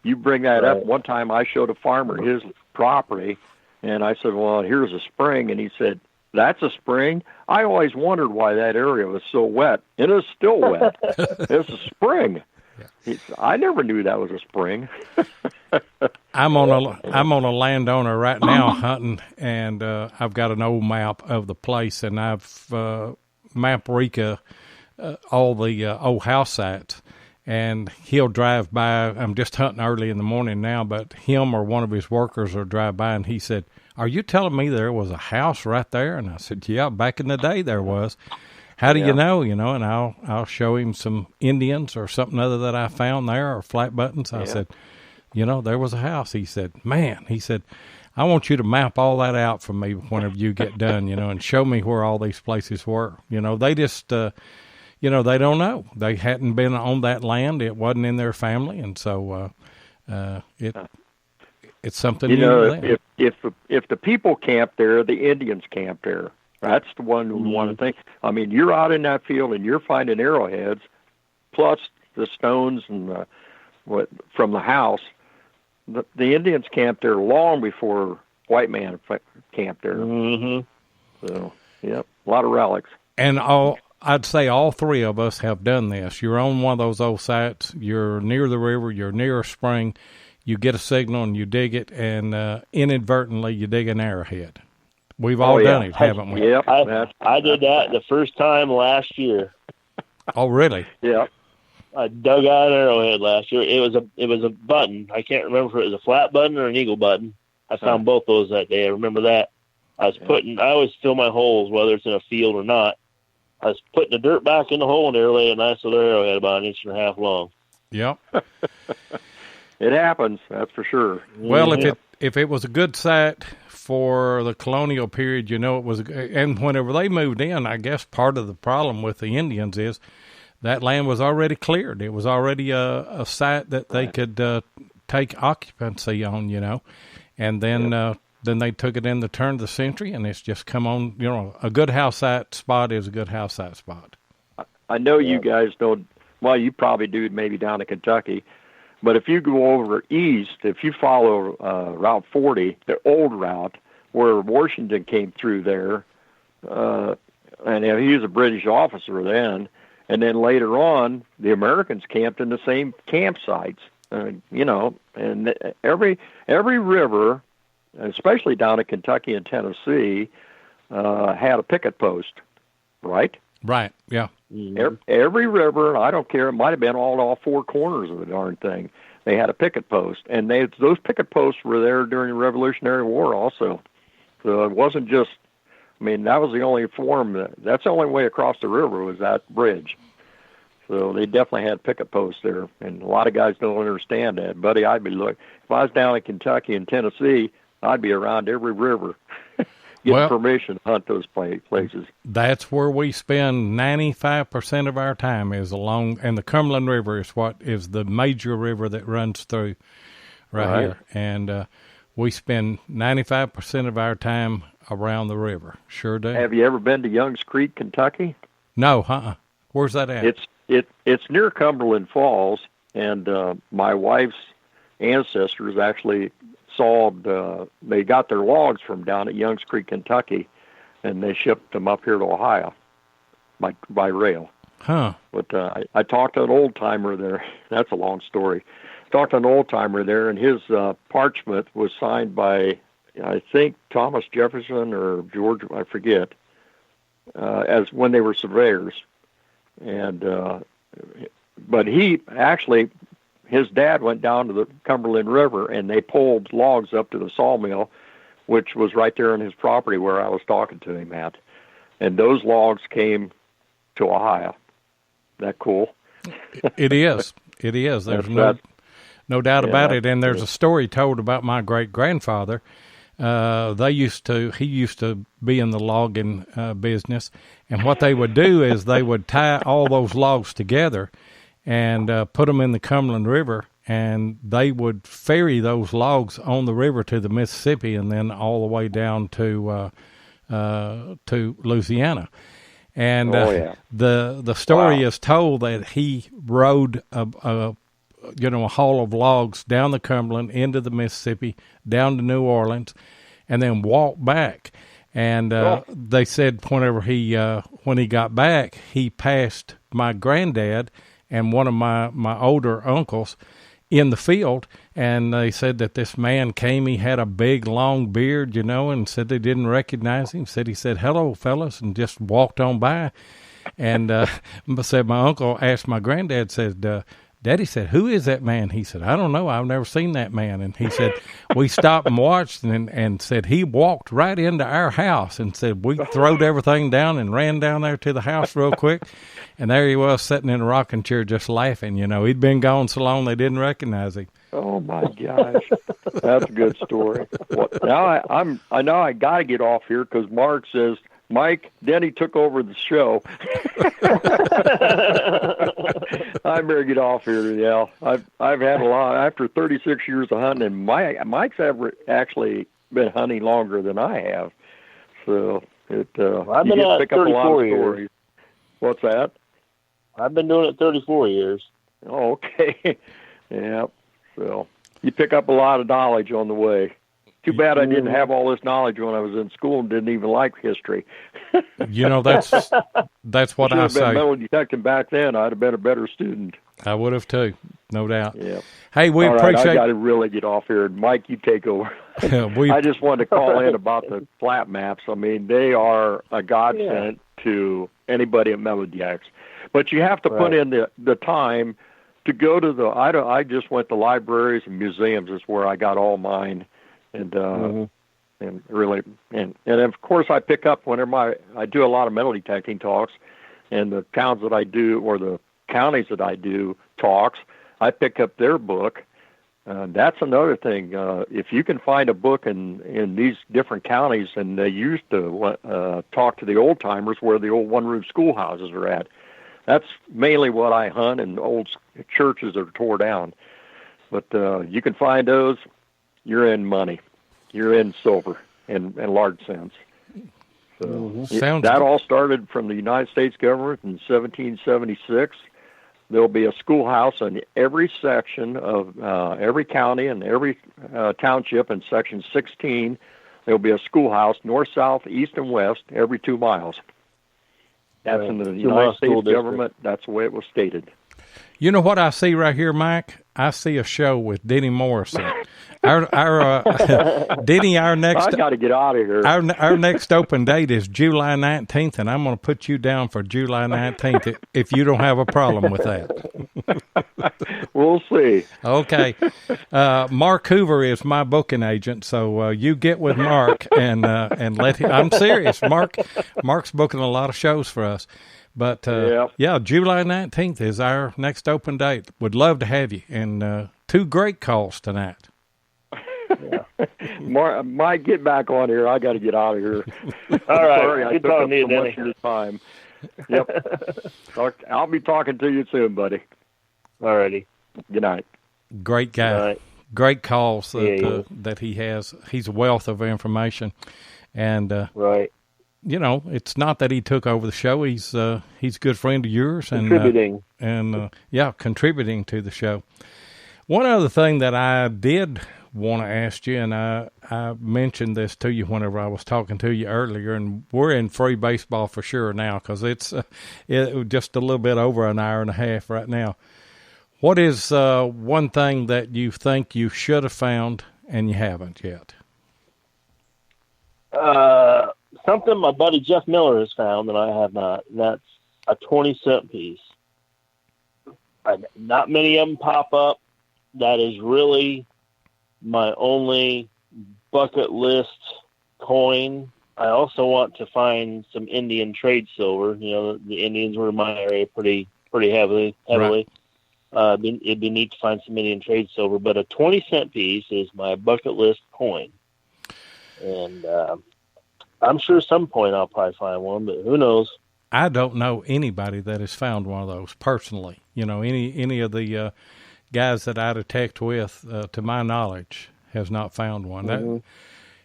You bring that up. One time I showed a farmer his property, and I said, well, here's a spring. And he said, that's a spring? I always wondered why that area was so wet. It is still wet. It's a spring. Yeah. I never knew that was a spring. I'm on a landowner right now hunting, and I've got an old map of the place, and I've map Rika all the old house sites, and he'll drive by. I'm just hunting early in the morning now, but him or one of his workers will drive by, and he said, are you telling me there was a house right there? And I said, yeah, back in the day there was. How do you know? And I'll show him some Indians or something other that I found there, or flat buttons. I said, there was a house. He said, I want you to map all that out for me whenever you get done, and show me where all these places were. They just, they don't know. They hadn't been on that land. It wasn't in their family. And so it's something new. If the people camp there, the Indians camp there. That's the one we want to think. I mean, you're out in that field and you're finding arrowheads, plus the stones and from the house. The Indians camped there long before white man camped there. Mm-hmm. So, a lot of relics. And I'd say all three of us have done this. You're on one of those old sites. You're near the river. You're near a spring. You get a signal and you dig it, and inadvertently you dig an arrowhead. We've all done it, haven't we? Yep. I did that the first time last year. Oh, really? Yeah. I dug out an arrowhead last year. It was a button. I can't remember if it was a flat button or an eagle button. I found both those that day. I remember that. I always fill my holes, whether it's in a field or not. I was putting the dirt back in the hole, and there lay a nice little arrowhead about 1.5 inches long. Yep. It happens, that's for sure. Well, if it was a good site for the colonial period, it was. And whenever they moved in, I guess part of the problem with the Indians is that land was already cleared. It was already a site that they could take occupancy on, and then they took it in the turn of the century, and it's just come on. A good house site spot is a good house site spot. I know you guys don't. Well, you probably do, maybe down in Kentucky. But if you go over east, if you follow Route 40, the old route, where Washington came through there, and he was a British officer then, and then later on, the Americans camped in the same campsites. and every river, especially down in Kentucky and Tennessee, had a picket post, right? Right, yeah. Every river, I don't care, it might have been all four corners of the darn thing. They had a picket post, and those picket posts were there during the Revolutionary War also. So it wasn't just, that was the only that's the only way across the river was that bridge. So they definitely had picket posts there, and a lot of guys don't understand that. Buddy, if I was down in Kentucky and Tennessee, I'd be around every river getting permission to hunt those places. That's where we spend 95% of our time is along, and the Cumberland River is the major river that runs through right here. And we spend 95% of our time around the river. Sure do. Have you ever been to Young's Creek, Kentucky? No, Where's that at? It's near Cumberland Falls, and my wife's ancestors actually they got their logs from down at Young's Creek, Kentucky, and they shipped them up here to Ohio by rail. Huh. But I talked to an old-timer there. That's a long story. Talked to an old-timer there, and his parchment was signed by, I think, Thomas Jefferson or George, I forget, as when they were surveyors. And but he actually, his dad went down to the Cumberland River, and they pulled logs up to the sawmill, which was right there on his property where I was talking to him at. And those logs came to Ohio. That cool? It is. It is. There's no doubt about it. And there's a story told about my great-grandfather. He used to be in the logging business, and what they would do is they would tie all those logs together and put them in the Cumberland River, and they would ferry those logs on the river to the Mississippi and then all the way down to Louisiana. And the story is told that he rode a haul of logs down the Cumberland into the Mississippi, down to New Orleans, and then walked back. And they said when he got back, he passed my granddad and one of my older uncles in the field, and they said that this man came. He had a big, long beard, and said they didn't recognize him. He said, "Hello, fellas," and just walked on by. And said my uncle asked my granddad, said, Daddy said, "Who is that man?" He said, "I don't know. I've never seen that man." And he said, we stopped and watched and said he walked right into our house and said we throwed everything down and ran down there to the house real quick. And there he was sitting in a rocking chair just laughing. He'd been gone so long they didn't recognize him. Oh, my gosh. That's a good story. Well, now I know I got to get off here because Mark says, "Mike, Denny took over the show." I better get off here. Yeah, I've had a lot after 36 years of hunting, and Mike's actually been hunting longer than I have. So I've been at pick up a lot of 34 years. stories. What's that? I've been doing it 34 years. Oh, okay. Yeah. So you pick up a lot of knowledge on the way. Too bad I didn't have all this knowledge when I was in school and didn't even like history. That's what I say. If I had been metal detecting back then, I'd have been a better student. I would have too, no doubt. Yeah. Hey, we all appreciate. Right, I got to really get off here. Mike, you take over. I just wanted to call in about the flat maps. They are a godsend to anybody at Metal Detects. But you have to put in the time to go to I just went to libraries and museums. Is where I got all mine. And and of course I pick up whenever I do a lot of metal detecting talks, and the towns that I do or the counties that I do talks, I pick up their book. That's another thing. If you can find a book in these different counties, and they used to talk to the old timers where the old one-room schoolhouses are at. That's mainly what I hunt, and old churches that are tore down. But you can find those. You're in money. You're in silver in large sense. So that all started from the United States government in 1776. There'll be a schoolhouse in every section of every county and every township in Section 16. There'll be a schoolhouse north, south, east, and west every 2 miles. That's in the United States government. That's the way it was stated. You know what I see right here, Mike? I see a show with Denny Morrison. Denny, our next. I got to get out of here. Our next open date is July 19th, and I'm going to put you down for July 19th if you don't have a problem with that. We'll see. Okay. Mark Hoover is my booking agent, so you get with Mark and let him. I'm serious. Mark's booking a lot of shows for us. But, yeah, July 19th is our next open date. Would love to have you. And 2 great calls tonight. Yeah. Mike, get back on here. I got to get out of here. All right. Sorry, I Good took up talking to you, so much Denny. of your time. Yep. I'll be talking to you soon, buddy. All righty. Good night. Great guy. All right. Great calls Yeah, that he has. He's a wealth of information. And, Right. you know, it's not that he took over the show. He's a good friend of yours. Contributing. Contributing to the show. One other thing that I did want to ask you, and I mentioned this to you whenever I was talking to you earlier, and we're in free baseball for sure now because it's just a little bit over an hour and a half right now. What is one thing that you think you should have found and you haven't yet? Something my buddy Jeff Miller has found that I have not. And that's a 20-cent piece. Not many of them pop up. That is really my only bucket list coin. I also want to find some Indian trade silver. You know, the Indians were in my area pretty heavily. Right. It'd be neat to find some Indian trade silver, but a 20-cent piece is my bucket list coin. And I'm sure at some point I'll probably find one, but who knows? I don't know anybody that has found one of those personally. You know, any of the guys that I detect with, to my knowledge, has not found one. Mm-hmm.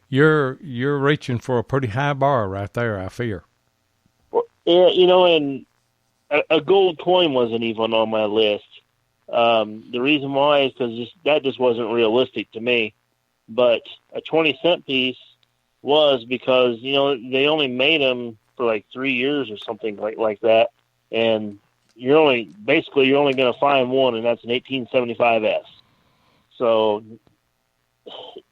You're reaching for a pretty high bar right there, I fear. Well, yeah, you know, and a gold coin wasn't even on my list. The reason why is because that just wasn't realistic to me. But a 20-cent piece was because, you know, they only made them for like 3 years or something like that. And you're only going to find one, and that's an 1875S. So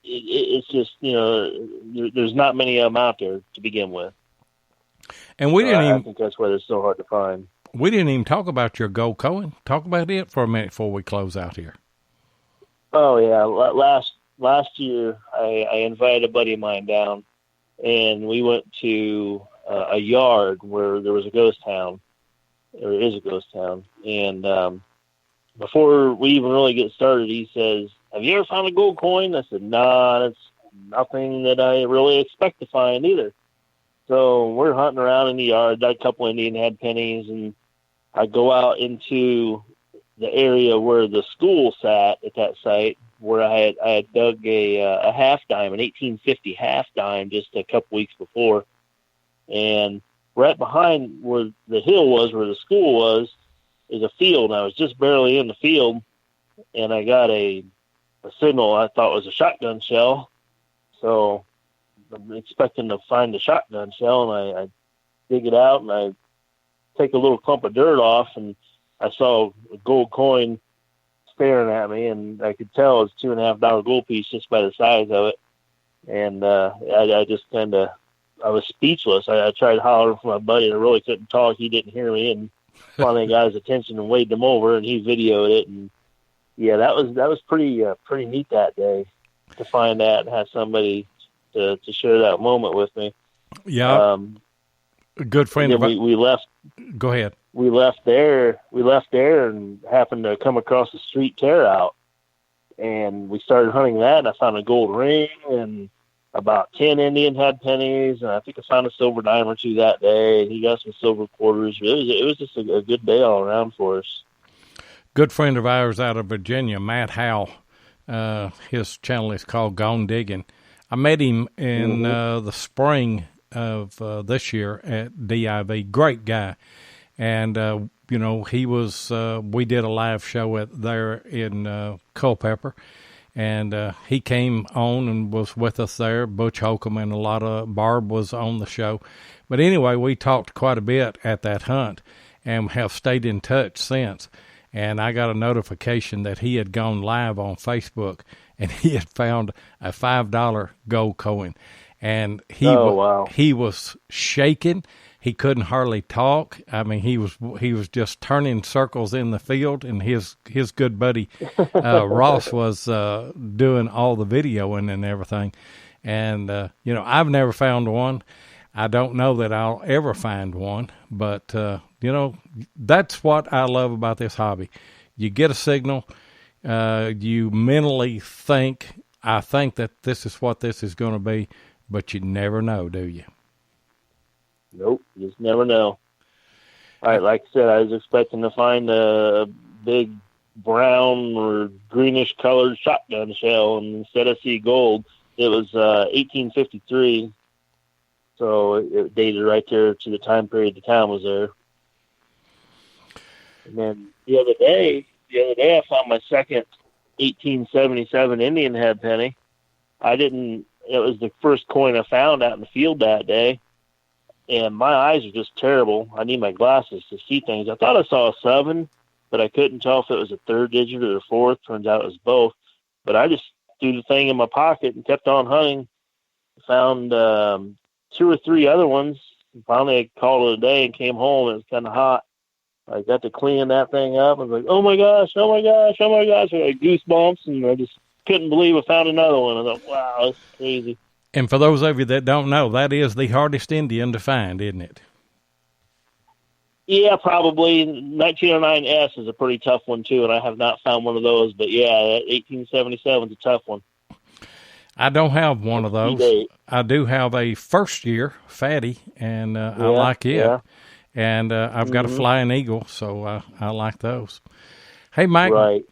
it's just, you know, there's not many of them out there to begin with. And I think that's why they're so hard to find. We didn't even talk about your gold coin. Talk about it for a minute before we close out here. Oh yeah, last year I invited a buddy of mine down, and we went to a yard where there was a ghost town. There is a ghost town, and before we even really get started, he says, "Have you ever found a gold coin?" I said, "Nah, that's nothing that I really expect to find either." So we're hunting around in the yard. Got a couple Indian head pennies, and I go out into the area where the school sat at that site, where I had dug a half dime, an 1850 half dime, just a couple weeks before, and right behind where the hill was, where the school was, is a field. And I was just barely in the field, and I got a signal I thought was a shotgun shell. So I'm expecting to find the shotgun shell, and I dig it out, and I take a little clump of dirt off, and I saw a gold coin staring at me, and I could tell it's $2.50 gold piece just by the size of it. And I just I was speechless. I tried hollering for my buddy, and I really couldn't talk. He didn't hear me, and finally I got his attention and waved him over, and he videoed it. And yeah, that was pretty neat that day to find that and have somebody to share that moment with me. Yeah. A good friend of we left. Go ahead. We left there and happened to come across the street tear out, and we started hunting that, and I found a gold ring and about 10 Indian head pennies, and I think I found a silver dime or two that day, and he got some silver quarters. It was just a good day all around for us. Good friend of ours out of Virginia, Matt Howe, his channel is called Gone Digging. I met him in the spring of this year at DIV. Great guy. And, you know, he was, we did a live show there in Culpeper, and he came on and was with us there. Butch Holcomb and Barb was on the show. But anyway, we talked quite a bit at that hunt and have stayed in touch since. and I got a notification that he had gone live on Facebook, and he had found a $5 gold coin, and he was shaking. He couldn't hardly talk. I mean, he was just turning circles in the field, and his good buddy Ross was doing all the videoing and everything. And I've never found one. I don't know that I'll ever find one, but that's what I love about this hobby. You get a signal, you mentally think, I think that this is what this is going to be, but you never know, do you? Nope, you just never know. All right, like I said, I was expecting to find a big brown or greenish colored shotgun shell, and instead I see gold. It was 1853, so it dated right there to the time period the town was there. And then the other day I found my second 1877 Indian head penny. It was the first coin I found out in the field that day. And my eyes are just terrible. I need my glasses to see things. I thought I saw a 7, but I couldn't tell if it was a third digit or the fourth. Turns out it was both. But I just threw the thing in my pocket and kept on hunting. Found 2 or 3 other ones. And finally, I called it a day and came home. It was kind of hot. I got to cleaning that thing up. I was like, oh my gosh. I got goosebumps, and I just couldn't believe I found another one. I thought, wow, that's crazy. And for those of you that don't know, that is the hardest Indian to find, isn't it? Yeah, probably. 1909S is a pretty tough one, too, and I have not found one of those. But, yeah, 1877 is a tough one. I don't have one of those. I do have a first-year fatty, and I like it. Yeah. And I've got a flying eagle, so I like those. Hey, Mike,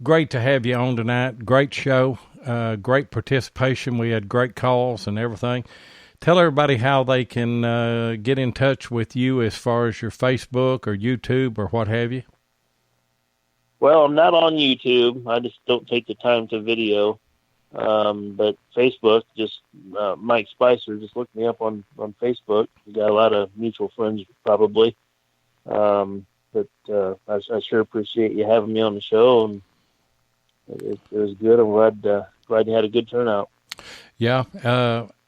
great to have you on tonight. Great show. Great participation. We had great calls and everything. Tell everybody how they can get in touch with you as far as your Facebook or YouTube or what have you. Well, I'm not on YouTube. I just don't take the time to video. But Facebook, just Mike Speiser, just look me up on Facebook. We got a lot of mutual friends, probably. But I sure appreciate you having me on the show, and it was good. I'm glad you had a good turnout. Yeah,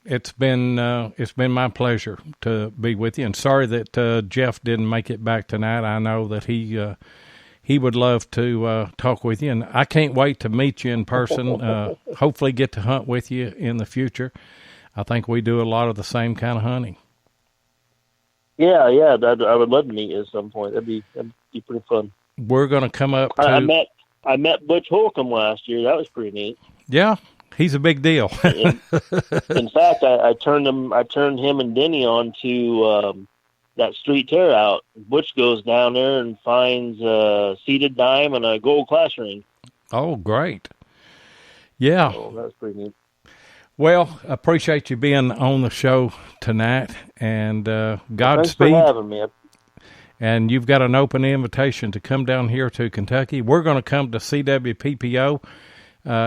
it's been my pleasure to be with you, and sorry that Jeff didn't make it back tonight. I know that he would love to talk with you, and I can't wait to meet you in person. Hopefully get to hunt with you in the future. I think we do a lot of the same kind of hunting. Yeah, I would love to meet you at some point. That'd be pretty fun. We're going to come up to... I met Butch Holcomb last year. That was pretty neat. Yeah, he's a big deal. In fact, I turned him and Denny on to that street tear out. Butch goes down there and finds a seated dime and a gold class ring. Oh, great. Yeah. So that was pretty neat. Well, I appreciate you being on the show tonight, and Godspeed. Thanks for having me. And you've got an open invitation to come down here to Kentucky. We're going to come to CWPPO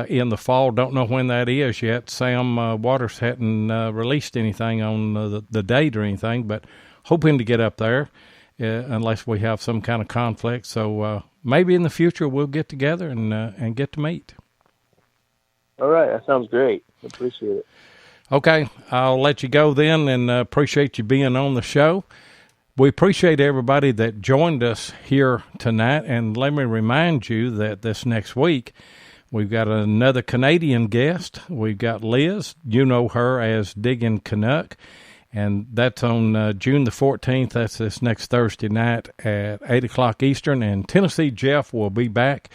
in the fall. Don't know when that is yet. Sam Waters hadn't released anything on the date or anything, but hoping to get up there unless we have some kind of conflict. So maybe in the future we'll get together and get to meet. All right. That sounds great. Appreciate it. Okay. I'll let you go then, and appreciate you being on the show. We appreciate everybody that joined us here tonight, and let me remind you that this next week we've got another Canadian guest. We've got Liz. You know her as Diggin' Canuck, and that's on June the 14th. That's this next Thursday night at 8 o'clock Eastern, and Tennessee Jeff will be back.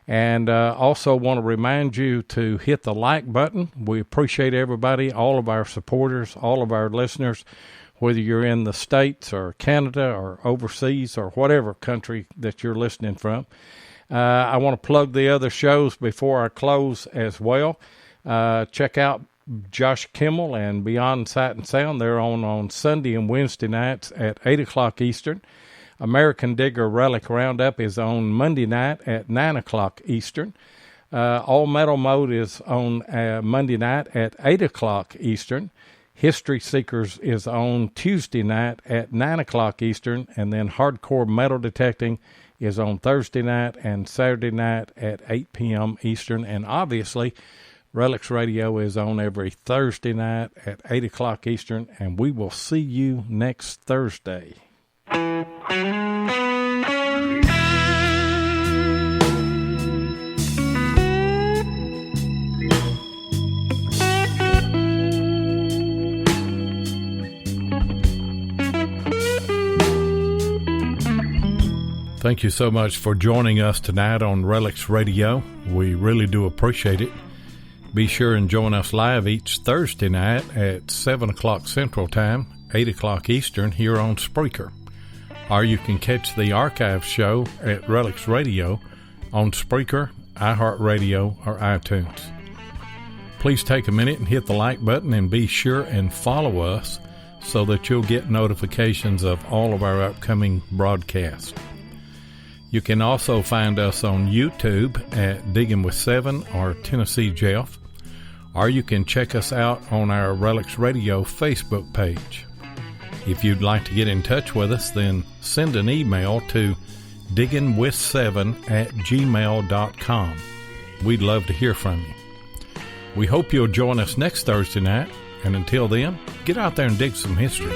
And also want to remind you to hit the like button. We appreciate everybody, all of our supporters, all of our listeners, whether you're in the States or Canada or overseas or whatever country that you're listening from. I want to plug the other shows before I close as well. Check out Josh Kimmel and Beyond Sight and Sound. They're on Sunday and Wednesday nights at 8 o'clock Eastern. American Digger Relic Roundup is on Monday night at 9 o'clock Eastern. All Metal Mode is on Monday night at 8 o'clock Eastern. History Seekers is on Tuesday night at 9 o'clock Eastern, and then Hardcore Metal Detecting is on Thursday night and Saturday night at 8 p.m. Eastern. And obviously, Relics Radio is on every Thursday night at 8 o'clock Eastern. And we will see you next Thursday. Thank you so much for joining us tonight on Relics Radio. We really do appreciate it. Be sure and join us live each Thursday night at 7 o'clock Central Time, 8 o'clock Eastern here on Spreaker. Or you can catch the archive show at Relics Radio on Spreaker, iHeartRadio, or iTunes. Please take a minute and hit the like button and be sure and follow us so that you'll get notifications of all of our upcoming broadcasts. You can also find us on YouTube at Digging with Seven or Tennessee Jeff, or you can check us out on our Relics Radio Facebook page. If you'd like to get in touch with us, then send an email to diggingwith7@gmail.com. We'd love to hear from you. We hope you'll join us next Thursday night, and until then, get out there and dig some history.